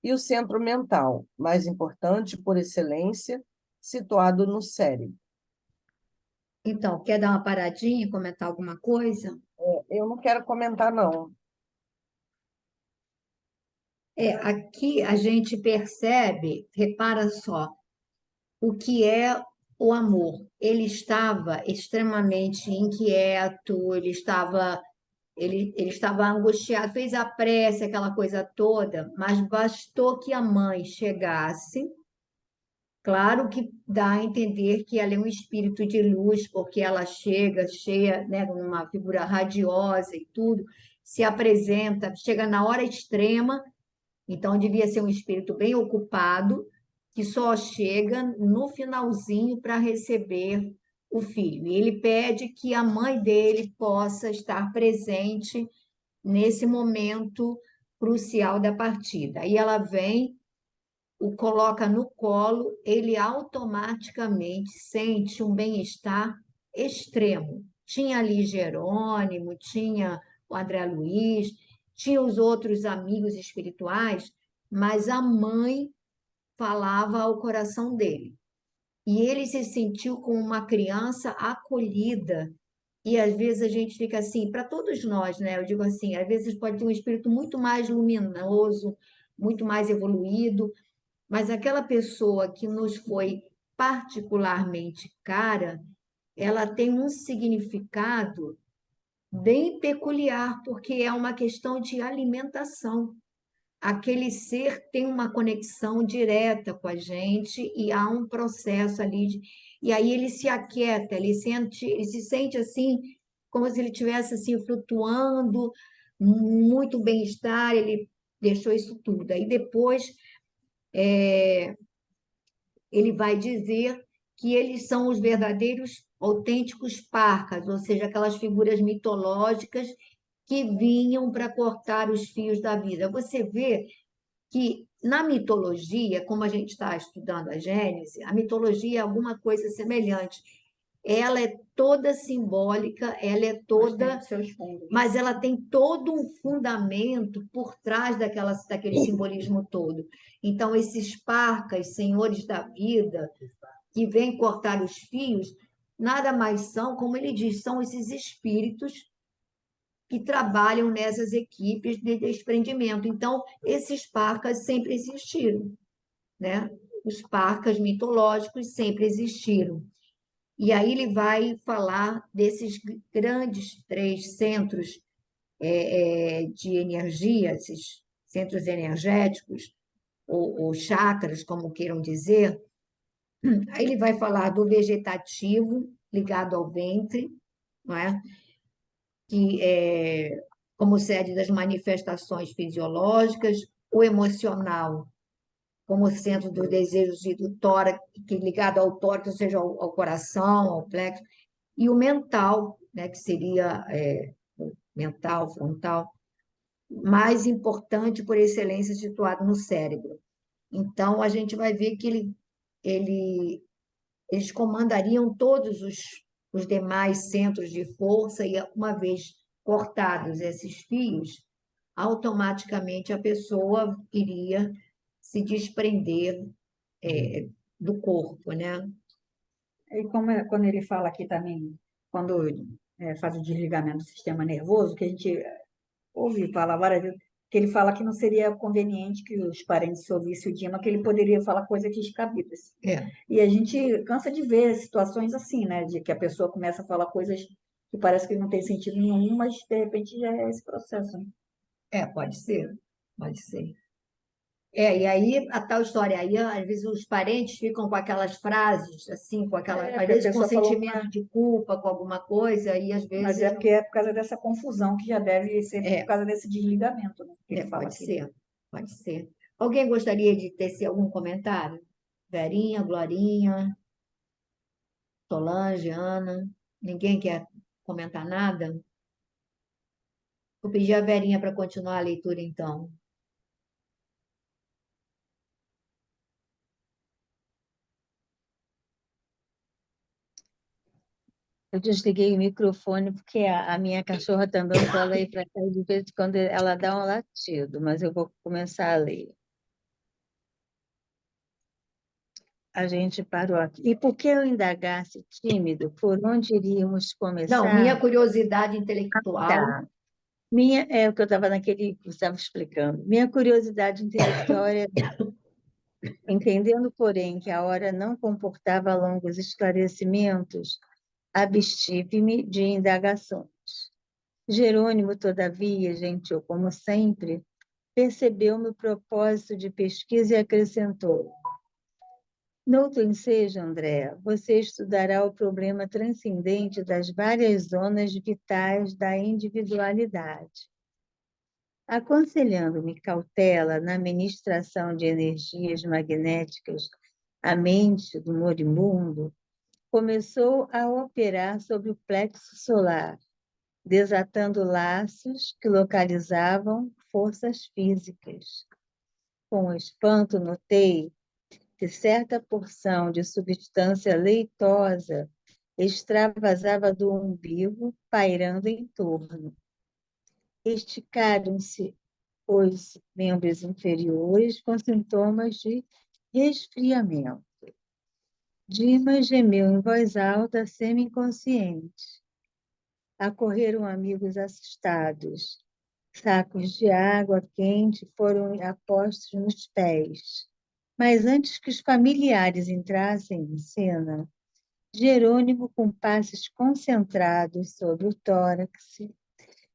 e o centro mental, mais importante por excelência, situado no cérebro. Então, quer dar uma paradinha e comentar alguma coisa? Eu não quero comentar, não. Aqui a gente percebe, repara só, o que é o amor. Ele estava extremamente inquieto, ele estava angustiado, fez a prece, aquela coisa toda, mas bastou que a mãe chegasse. Claro que dá a entender que ela é um espírito de luz, porque ela chega cheia, né, numa figura radiosa e tudo, se apresenta, chega na hora extrema, então devia ser um espírito bem ocupado, que só chega no finalzinho para receber o filho. E ele pede que a mãe dele possa estar presente nesse momento crucial da partida. Aí ela vem, o coloca no colo, ele automaticamente sente um bem-estar extremo. Tinha ali Jerônimo, tinha o André Luiz, tinha os outros amigos espirituais, mas a mãe falava ao coração dele. E ele se sentiu como uma criança acolhida. E às vezes a gente fica assim, para todos nós, né? Eu digo assim, às vezes pode ter um espírito muito mais luminoso, muito mais evoluído, mas aquela pessoa que nos foi particularmente cara, ela tem um significado bem peculiar, porque é uma questão de alimentação. Aquele ser tem uma conexão direta com a gente e há um processo ali e aí ele se aquieta, ele se sente assim como se ele estivesse assim flutuando, muito bem-estar, ele deixou isso tudo. Aí depois ele vai dizer que eles são os verdadeiros autênticos parcas, ou seja, aquelas figuras mitológicas que vinham para cortar os fios da vida. Você vê que na mitologia, como a gente está estudando a Gênese, a mitologia é alguma coisa semelhante. Ela é toda simbólica, ela é toda, mas ela tem todo um fundamento por trás daquele simbolismo todo. Então, esses parcas, senhores da vida, que vêm cortar os fios, nada mais são, como ele diz, são esses espíritos que trabalham nessas equipes de desprendimento. Então, esses parcas sempre existiram, né? Os parcas mitológicos sempre existiram. E aí ele vai falar desses grandes 3 centros de energia, esses centros energéticos, ou chakras, como queiram dizer. Aí ele vai falar do vegetativo ligado ao ventre, não é? Que é como sede das manifestações fisiológicas, o emocional como centro dos desejos e do tórax, que ligado ao tórax, ou seja, ao coração, ao plexo, e o mental, né, que seria o mental, frontal, mais importante por excelência situado no cérebro. Então, a gente vai ver que eles comandariam todos os demais centros de força e, uma vez cortados esses fios, automaticamente a pessoa iria se desprender do corpo, né? E como quando ele fala aqui também, quando faz o desligamento do sistema nervoso, que a gente ouve falar várias vezes, que ele fala que não seria conveniente que os parentes ouvissem o Dima, que ele poderia falar coisas descabidas. É, E a gente cansa de ver situações assim, né? De que a pessoa começa a falar coisas que parece que não tem sentido nenhum, mas de repente já é esse processo, né? pode ser, pode ser. E aí a tal história, aí às vezes os parentes ficam com aquelas frases, assim, com aquela, às Porque a vezes com pessoa falou, sentimento de culpa, com alguma coisa, e às mas vezes é porque é por causa dessa confusão que já deve ser por é, causa desse desligamento, né? Que ele fala pode aqui. ser, pode ser. Alguém gostaria de tecer algum comentário? Verinha, Glorinha, Solange, Ana, ninguém quer comentar nada? Vou pedir a Verinha para continuar a leitura, então. Eu desliguei o microfone porque a minha cachorra está andando para lá e para cá, e de vez em quando ela dá um latido, mas eu vou começar a ler. A gente parou aqui. E por que eu indagasse tímido por onde iríamos Não, começar? minha curiosidade intelectual. Tá. É o que eu estava naquele que você estava explicando. Minha curiosidade intelectual era entendendo, porém, que a hora não comportava longos esclarecimentos, abstive-me de indagações. Jerônimo, todavia, gentil como sempre, percebeu meu propósito de pesquisa e acrescentou: Noutro ensejo, Andréa, você estudará o problema transcendente das várias zonas vitais da individualidade. Aconselhando-me cautela na ministração de energias magnéticas à mente do moribundo, começou a operar sobre o plexo solar, desatando laços que localizavam forças físicas. Com espanto, notei que certa porção de substância leitosa extravasava do umbigo, pairando em torno. Esticaram-se os membros inferiores com sintomas de resfriamento. Dimas gemeu em voz alta, semi-inconsciente. Acorreram amigos assustados. Sacos de água quente foram apostos nos pés. Mas antes que os familiares entrassem em cena, Jerônimo, com passos concentrados sobre o tórax,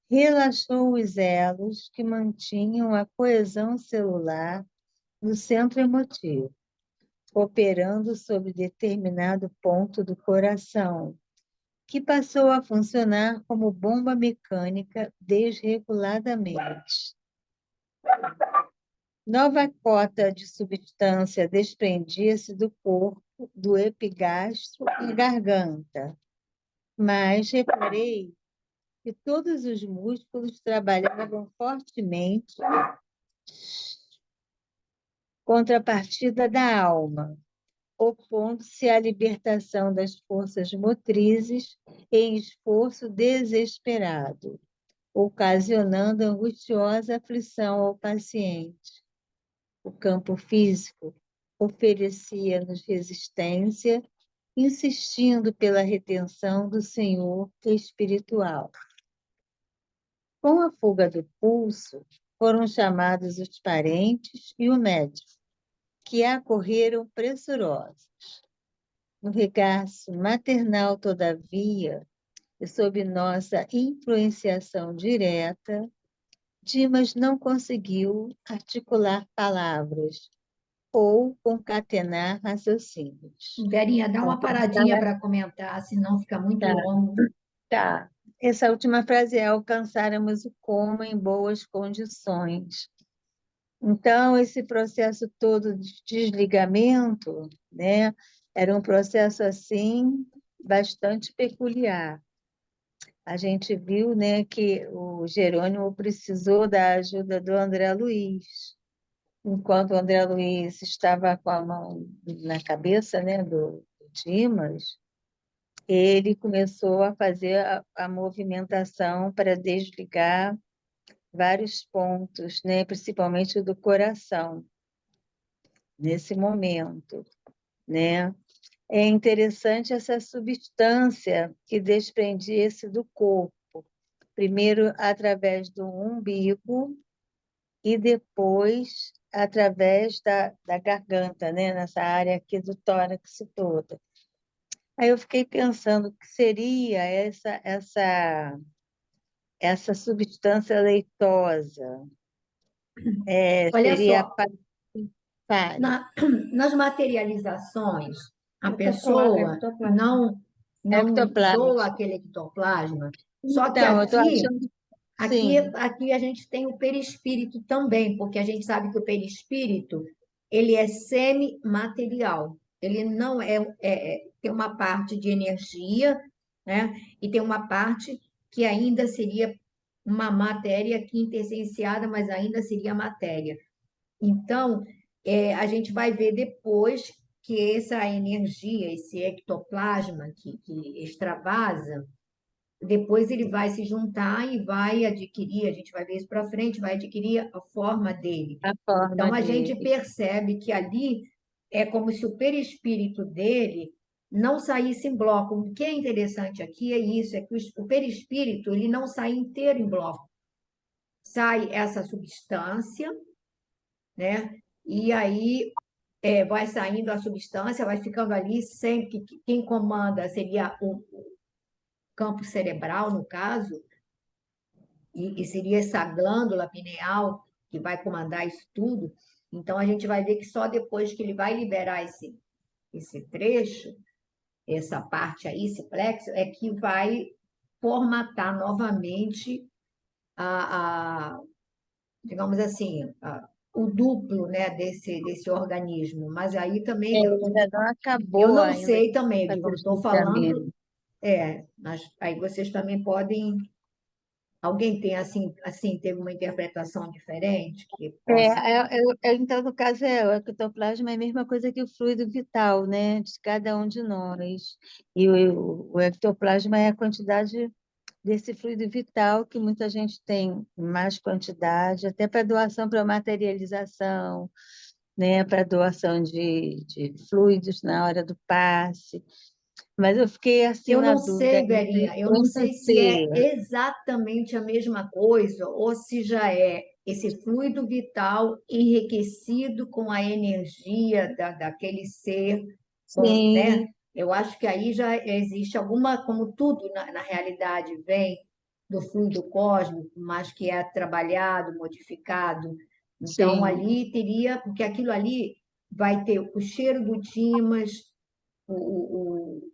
relaxou os elos que mantinham a coesão celular no centro emotivo, operando sobre determinado ponto do coração, que passou a funcionar como bomba mecânica desreguladamente. Nova cota de substância desprendia-se do corpo, do epigastro e garganta, mas reparei que todos os músculos trabalhavam fortemente contra a partida da alma, opondo-se à libertação das forças motrizes em esforço desesperado, ocasionando angustiosa aflição ao paciente. O campo físico oferecia-nos resistência, insistindo pela retenção do senhor espiritual. Com a fuga do pulso, foram chamados os parentes e o médico, que acorreram pressurosos. No regaço maternal, todavia, e sob nossa influenciação direta, Dimas não conseguiu articular palavras ou concatenar raciocínios. Verinha, dá uma paradinha para comentar, senão fica muito longo. Tá. Essa última frase é: alcançáramos o coma em boas condições. Então, esse processo todo de desligamento, né, era um processo, assim, bastante peculiar. A gente viu, né, que o Jerônimo precisou da ajuda do André Luiz. Enquanto o André Luiz estava com a mão na cabeça, né, do Dimas, ele começou a fazer a movimentação para desligar vários pontos, né, principalmente do coração, nesse momento, né? É interessante essa substância que desprendia-se do corpo, primeiro através do umbigo e depois através da garganta, né? Nessa área aqui do tórax toda. Aí eu fiquei pensando o que seria essa substância leitosa. Olha Seria só, nas materializações, a pessoa não doa ectoplasma. aquele ectoplasma, só que Então, eu estou achando, sim, aqui a gente tem o perispírito também, porque a gente sabe que o perispírito ele é semimaterial, ele não tem uma parte de energia, né? E tem uma parte que ainda seria uma matéria quintessenciada, mas ainda seria matéria. Então, a gente vai ver depois que essa energia, esse ectoplasma que extravasa, depois ele vai se juntar e vai adquirir, a gente vai ver isso para frente, vai adquirir a forma dele. A forma Então, a gente dele. percebe que ali é como se o perispírito dele não saísse em bloco. O que é interessante aqui é isso, é que o perispírito ele não sai inteiro em bloco. Sai essa substância, né? E aí vai saindo a substância, vai ficando ali, sempre que quem comanda seria o campo cerebral, no caso, e seria essa glândula pineal que vai comandar isso tudo. Então, a gente vai ver que só depois que ele vai liberar esse trecho, essa parte aí, esse plexo, é que vai formatar novamente digamos assim, o duplo, né, desse organismo. Mas aí também Ainda não eu acabou não ainda sei de também, fazer eu o estou falando, espelhamento. mas aí vocês também podem. Alguém tem assim, teve uma interpretação diferente que possa. Então, no caso, o ectoplasma é a mesma coisa que o fluido vital, né, de cada um de nós. E o ectoplasma é a quantidade desse fluido vital que muita gente tem mais quantidade, até para doação, para materialização, né, para doação de fluidos na hora do passe. Mas eu fiquei assim Eu na não dúvida sei, entre Verinha, eu não quanto sei se é ser. exatamente a mesma coisa ou se já é esse fluido vital enriquecido com a energia daquele ser, né? Sim, Eu acho que aí já existe alguma, como tudo na realidade vem do fluido cósmico, mas que é trabalhado, modificado. Então, sim, ali teria, porque aquilo ali vai ter o cheiro do Dimas, o,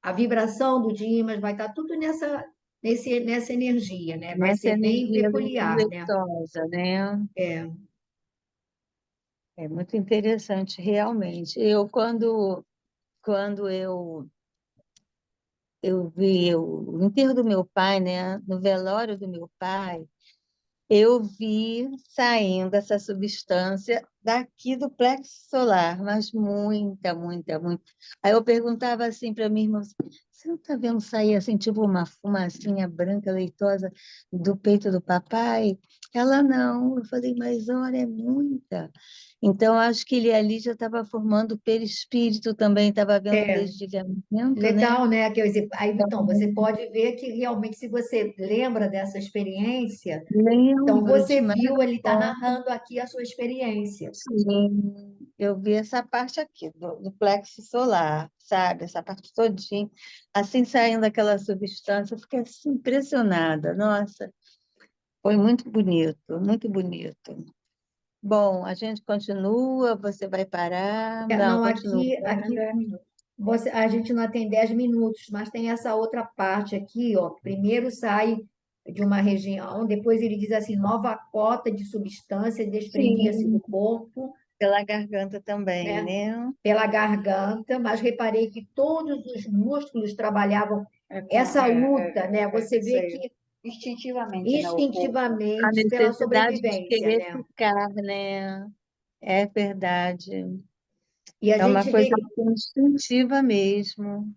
a vibração do Dimas, vai estar tudo nessa energia, né? Vai nessa ser bem energia peculiar, né? leitosa, né? É, É muito interessante, realmente. Quando eu vi o enterro do meu pai, né? No velório do meu pai, eu vi saindo essa substância daqui do plexo solar, mas muita, muita, muita. Aí eu perguntava assim para minha irmã, você não está vendo sair assim, tipo uma fumacinha branca leitosa do peito do papai? Ela não. Eu falei, mas olha, é muita. Então, acho que ele ali já estava formando o perispírito também, estava havendo um é desligamento, né? legal, né? Quer dizer, aí, Então, então, você pode ver que realmente, se você lembra dessa experiência, então lembro você demais. viu, ele está narrando aqui a sua experiência. Sim, eu vi essa parte aqui do plexo solar, sabe? Essa parte todinha, assim saindo aquela substância, eu fiquei assim, impressionada. Nossa, foi muito bonito, muito bonito. Bom, a gente continua, você vai parar? Não, Não, continua. aqui a gente não tem 10 minutos, mas tem essa outra parte aqui, ó. Primeiro sai de uma região, depois ele diz assim, nova cota de substância desprendia-se do Sim, corpo, pela garganta também, né? né? Pela garganta, mas reparei que todos os músculos trabalhavam essa luta, né? Você isso vê aí. que Instintivamente, né? O corpo. A instintivamente pela necessidade de sobrevivência, querer né? ficar, né? É verdade. E É uma coisa instintiva mesmo.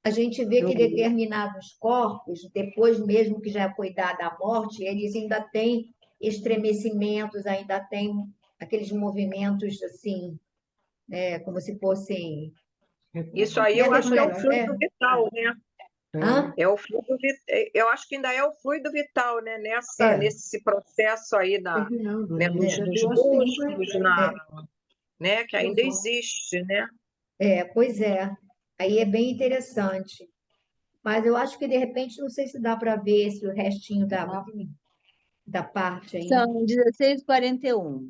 a gente vê Do... que determinados corpos, depois mesmo que já foi dada a morte, eles ainda têm estremecimentos, ainda têm aqueles movimentos assim, como se fossem Isso aí eu acho que é o reflexos. fluido vital, né? Hã? É o fluido, eu acho que ainda é o fluido vital, né? É, nesse processo aí Terminando, né, né? dos, Ainda é dos 2h50. músculos, é, né? Que ainda existe, né? pois é. Aí é bem interessante. Mas eu acho que, de repente, não sei se dá para ver esse o restinho da parte aí. São 16h41.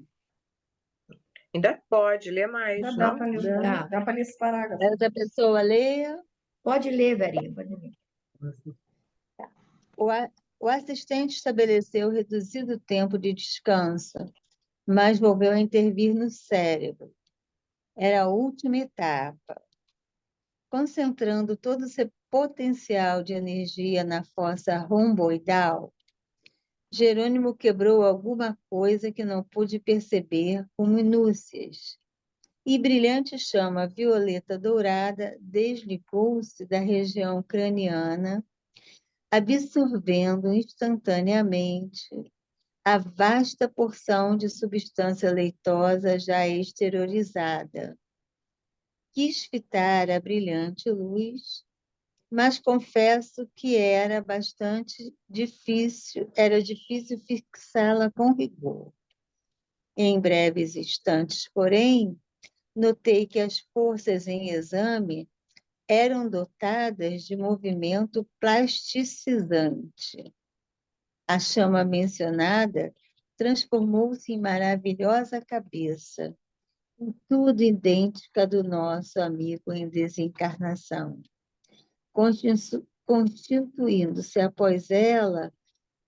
Ainda pode ler Já mais, dá não? para ler, Dá. dá para ler esse parágrafo. Outra pessoa leia. Pode ler, Verinha, pode ler. O assistente estabeleceu reduzido tempo de descanso, mas volveu a intervir no cérebro. Era a última etapa. Concentrando todo o seu potencial de energia na fossa romboidal, Jerônimo quebrou alguma coisa que não pude perceber com minúcias. E brilhante chama violeta dourada desligou-se da região craniana, absorvendo instantaneamente a vasta porção de substância leitosa já exteriorizada. Quis fitar a brilhante luz, mas confesso que era difícil fixá-la com rigor. Em breves instantes, porém, notei que as forças em exame eram dotadas de movimento plasticizante. A chama mencionada transformou-se em maravilhosa cabeça, tudo idêntica do nosso amigo em desencarnação, constituindo-se após ela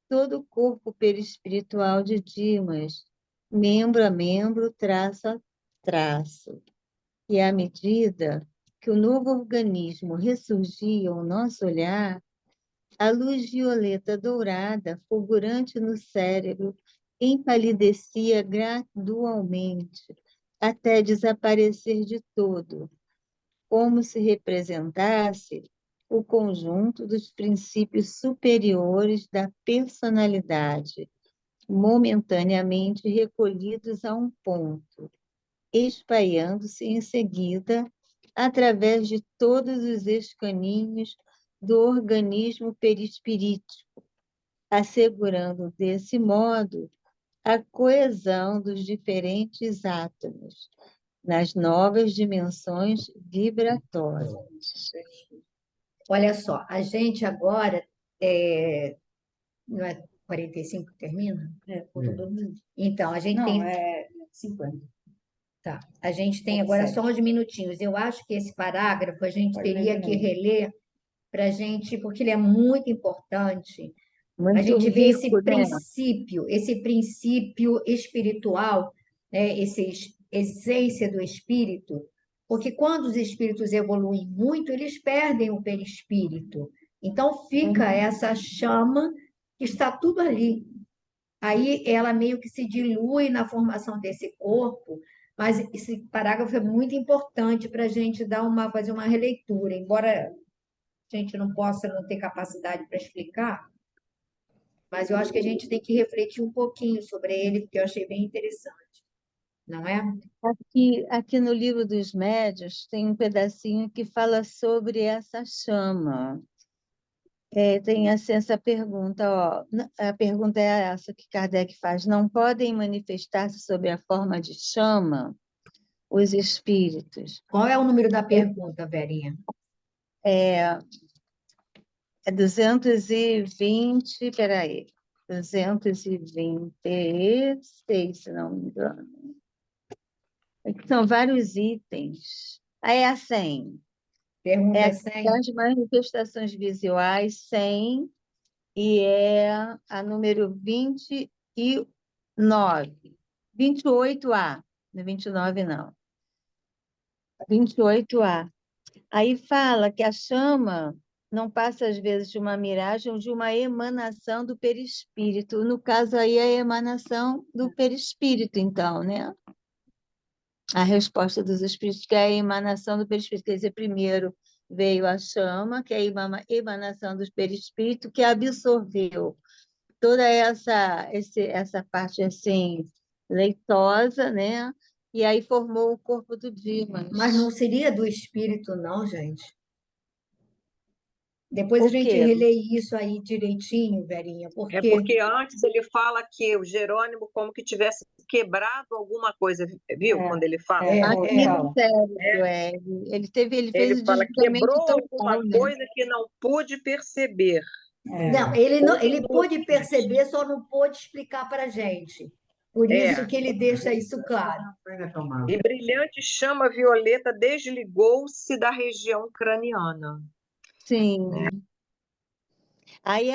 todo o corpo perispiritual de Dimas, membro a membro, traço a traço. E à medida que o novo organismo ressurgia ao nosso olhar, a luz violeta dourada, fulgurante no cérebro, empalidecia gradualmente, até desaparecer de todo, como se representasse o conjunto dos princípios superiores da personalidade, momentaneamente recolhidos a um ponto, espalhando-se em seguida através de todos os escaninhos do organismo perispirítico, assegurando desse modo a coesão dos diferentes átomos nas novas dimensões vibratórias. Olha só, a gente agora, não é 45 que termina? Então, a gente tem... Não, é 50. Tá. A gente tem agora só uns minutinhos. Eu acho que esse parágrafo a gente Pode ler teria de que novo. reler para a gente, porque ele é muito importante. A Muito gente vê rico, né? esse princípio espiritual, né? Essência do espírito, porque quando os espíritos evoluem muito, eles perdem o perispírito. Então fica essa chama que está tudo ali. Aí ela meio que se dilui na formação desse corpo, mas esse parágrafo é muito importante para a gente fazer uma releitura, embora a gente não possa não ter capacidade para explicar, mas eu acho que a gente tem que refletir um pouquinho sobre ele, porque eu achei bem interessante, não é? Aqui no livro dos médiuns tem um pedacinho que fala sobre essa chama. Tem assim, essa pergunta, ó, a pergunta é essa que Kardec faz: não podem manifestar-se sob a forma de chama os espíritos? Qual é o número da pergunta, Verinha? É 220, peraí, 226, se não me engano. São vários itens. Aí é a 100. Pergunta É 100. das manifestações visuais, 100, e é a número 29. 28A. Não é 29, não. 28A. Aí fala que a chama não passa, às vezes, de uma miragem ou de uma emanação do perispírito. No caso aí, é a emanação do perispírito, então, né? A resposta dos espíritos, que é a emanação do perispírito. Quer dizer, primeiro veio a chama, que é a emanação do perispírito, que absorveu toda essa parte assim, leitosa, né? E aí formou o corpo do Dimas. Mas não seria do espírito, não, gente? Depois a O gente quê? relê isso aí direitinho, Verinha, É porque porque antes ele fala que o Jerônimo como que tivesse quebrado alguma coisa, viu? Quando ele fala. Aqui no fala. cérebro, ele fez Ele o fala desligamento quebrou alguma total, né? coisa que não pude perceber. não, ele não, ele Houve pôde luz. perceber, só não pôde explicar para a gente. Por isso que ele deixa isso claro. E brilhante chama violeta desligou-se da região craniana. Sim. Aí,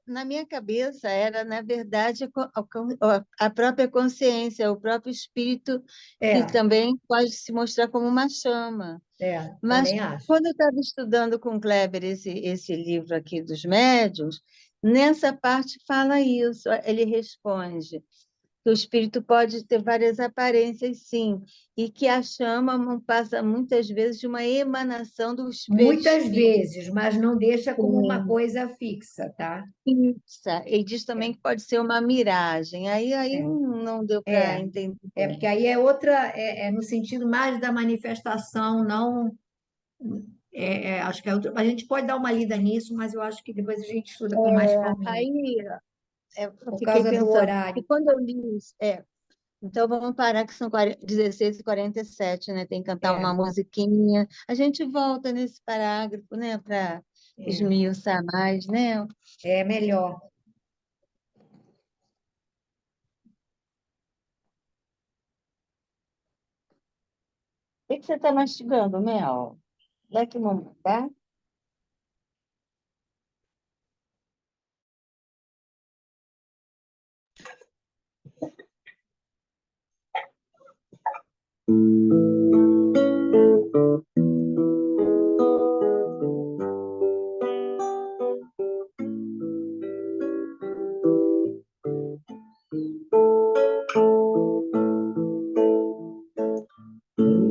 na minha cabeça, era, na verdade, a própria consciência, o próprio espírito, que também pode se mostrar como uma chama. Mas, Também acho. quando eu estava estudando com o Kleber esse livro aqui dos médiuns, nessa parte fala isso, ele responde que o espírito pode ter várias aparências, sim, e que a chama passa muitas vezes de uma emanação do Muitas perispírito. vezes, mas não deixa como uma coisa fixa, tá? Fixa. Ele diz também que pode ser uma miragem. Aí É. não deu para É, entender. porque aí é outra, é no sentido mais da manifestação, não. Acho que é outra. A gente pode dar uma lida nisso, mas eu acho que depois a gente estuda com mais calma, Aí eu por fiquei causa do pensando, e horário. quando eu li isso, então vamos parar que são 16h47, né? Tem que cantar É, uma musiquinha. A gente volta nesse parágrafo, né? Para é, esmiuçar mais, né? é melhor. O que você está mastigando, Mel? Daqui um momento, tá?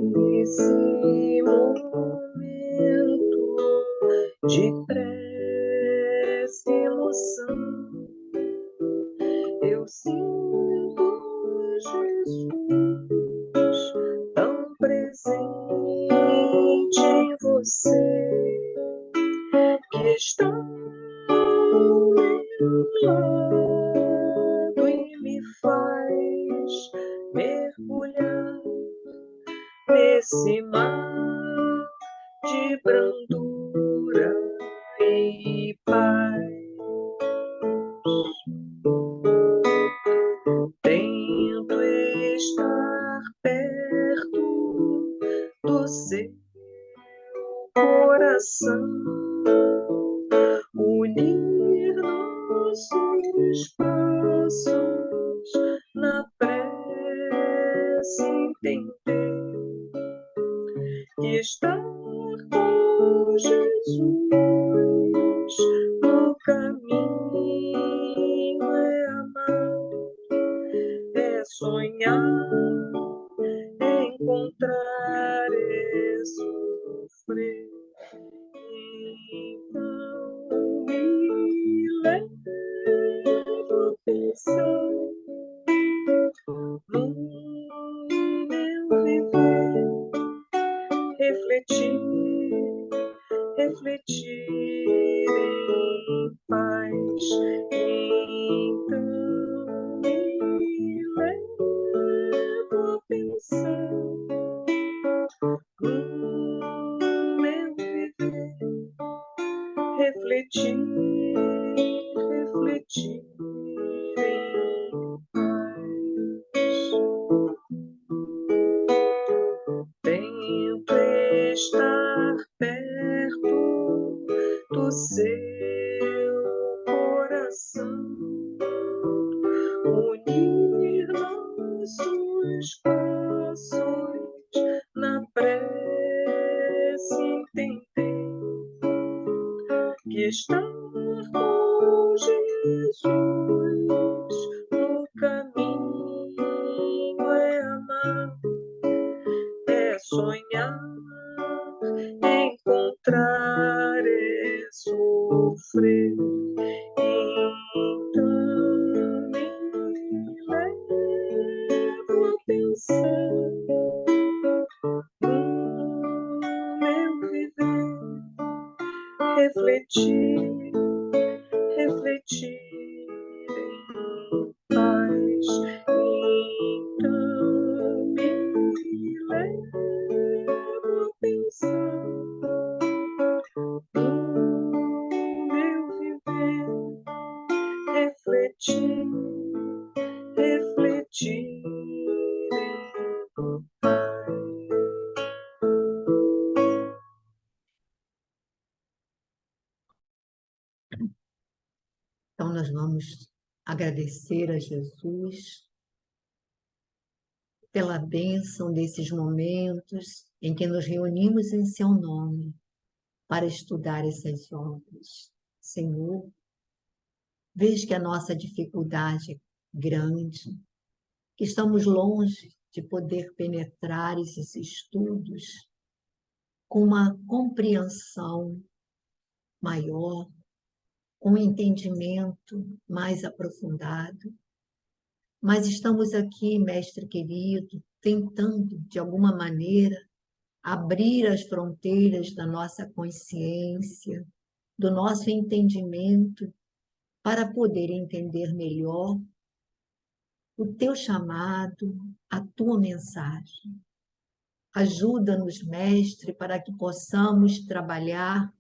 Nesse momento de prece e emoção, eu sinto Jesus tão presente em você, que está ao meu lado e me faz mergulhar nesse mar de brandura e paz. Tento estar perto do seu coração, unir nossos passos na prece, entender que estar com Jesus no caminho é amar, é sonhar, é encontrar, é sofrer. Então me leva a pensar no meu viver, refletir em paz. Então me leva a pensar no meu viver, refletir em paz. Tento estar perto do seu coração, unir nossos passos na prece, entender que estar com Jesus no caminho é amar, é sonhar, é encontrar, é sofrer. Então me levo a pensar no meu viver, refletir em paz. Então me levo a pensar no meu viver, refletir em paz. Então, nós vamos agradecer a Jesus pela bênção desses momentos em que nos reunimos em seu nome para estudar essas obras. Senhor, vês que a nossa dificuldade é grande, que estamos longe de poder penetrar esses estudos com uma compreensão maior, com um entendimento mais aprofundado. Mas estamos aqui, mestre querido, tentando, de alguma maneira, abrir as fronteiras da nossa consciência, do nosso entendimento, para poder entender melhor o teu chamado, a tua mensagem. Ajuda-nos, mestre, para que possamos trabalhar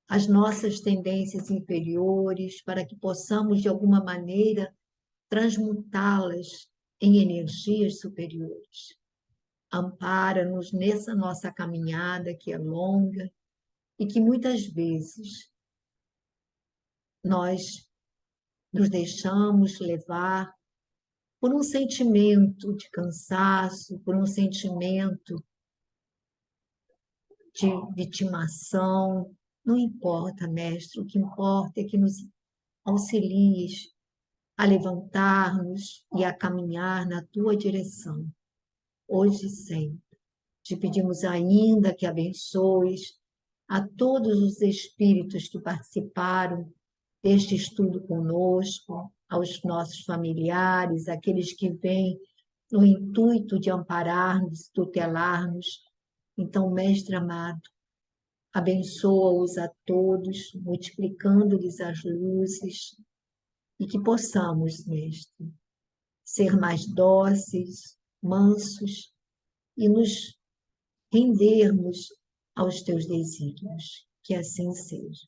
as nossas tendências inferiores, para que possamos, de alguma maneira, transmutá-las em energias superiores. Ampara-nos nessa nossa caminhada que é longa e que muitas vezes nós nos deixamos levar por um sentimento de cansaço, por um sentimento de vitimação. Não importa, mestre, o que importa é que nos auxilies a levantar-nos e a caminhar na tua direção, hoje e sempre. Te pedimos ainda que abençoes a todos os espíritos que participaram deste estudo conosco, aos nossos familiares, aqueles que vêm no intuito de amparar-nos, tutelar-nos. Então, mestre amado, abençoa-os a todos, multiplicando-lhes as luzes, e que possamos, mestre, ser mais dóceis, mansos e nos rendermos aos teus desígnios. Que assim seja.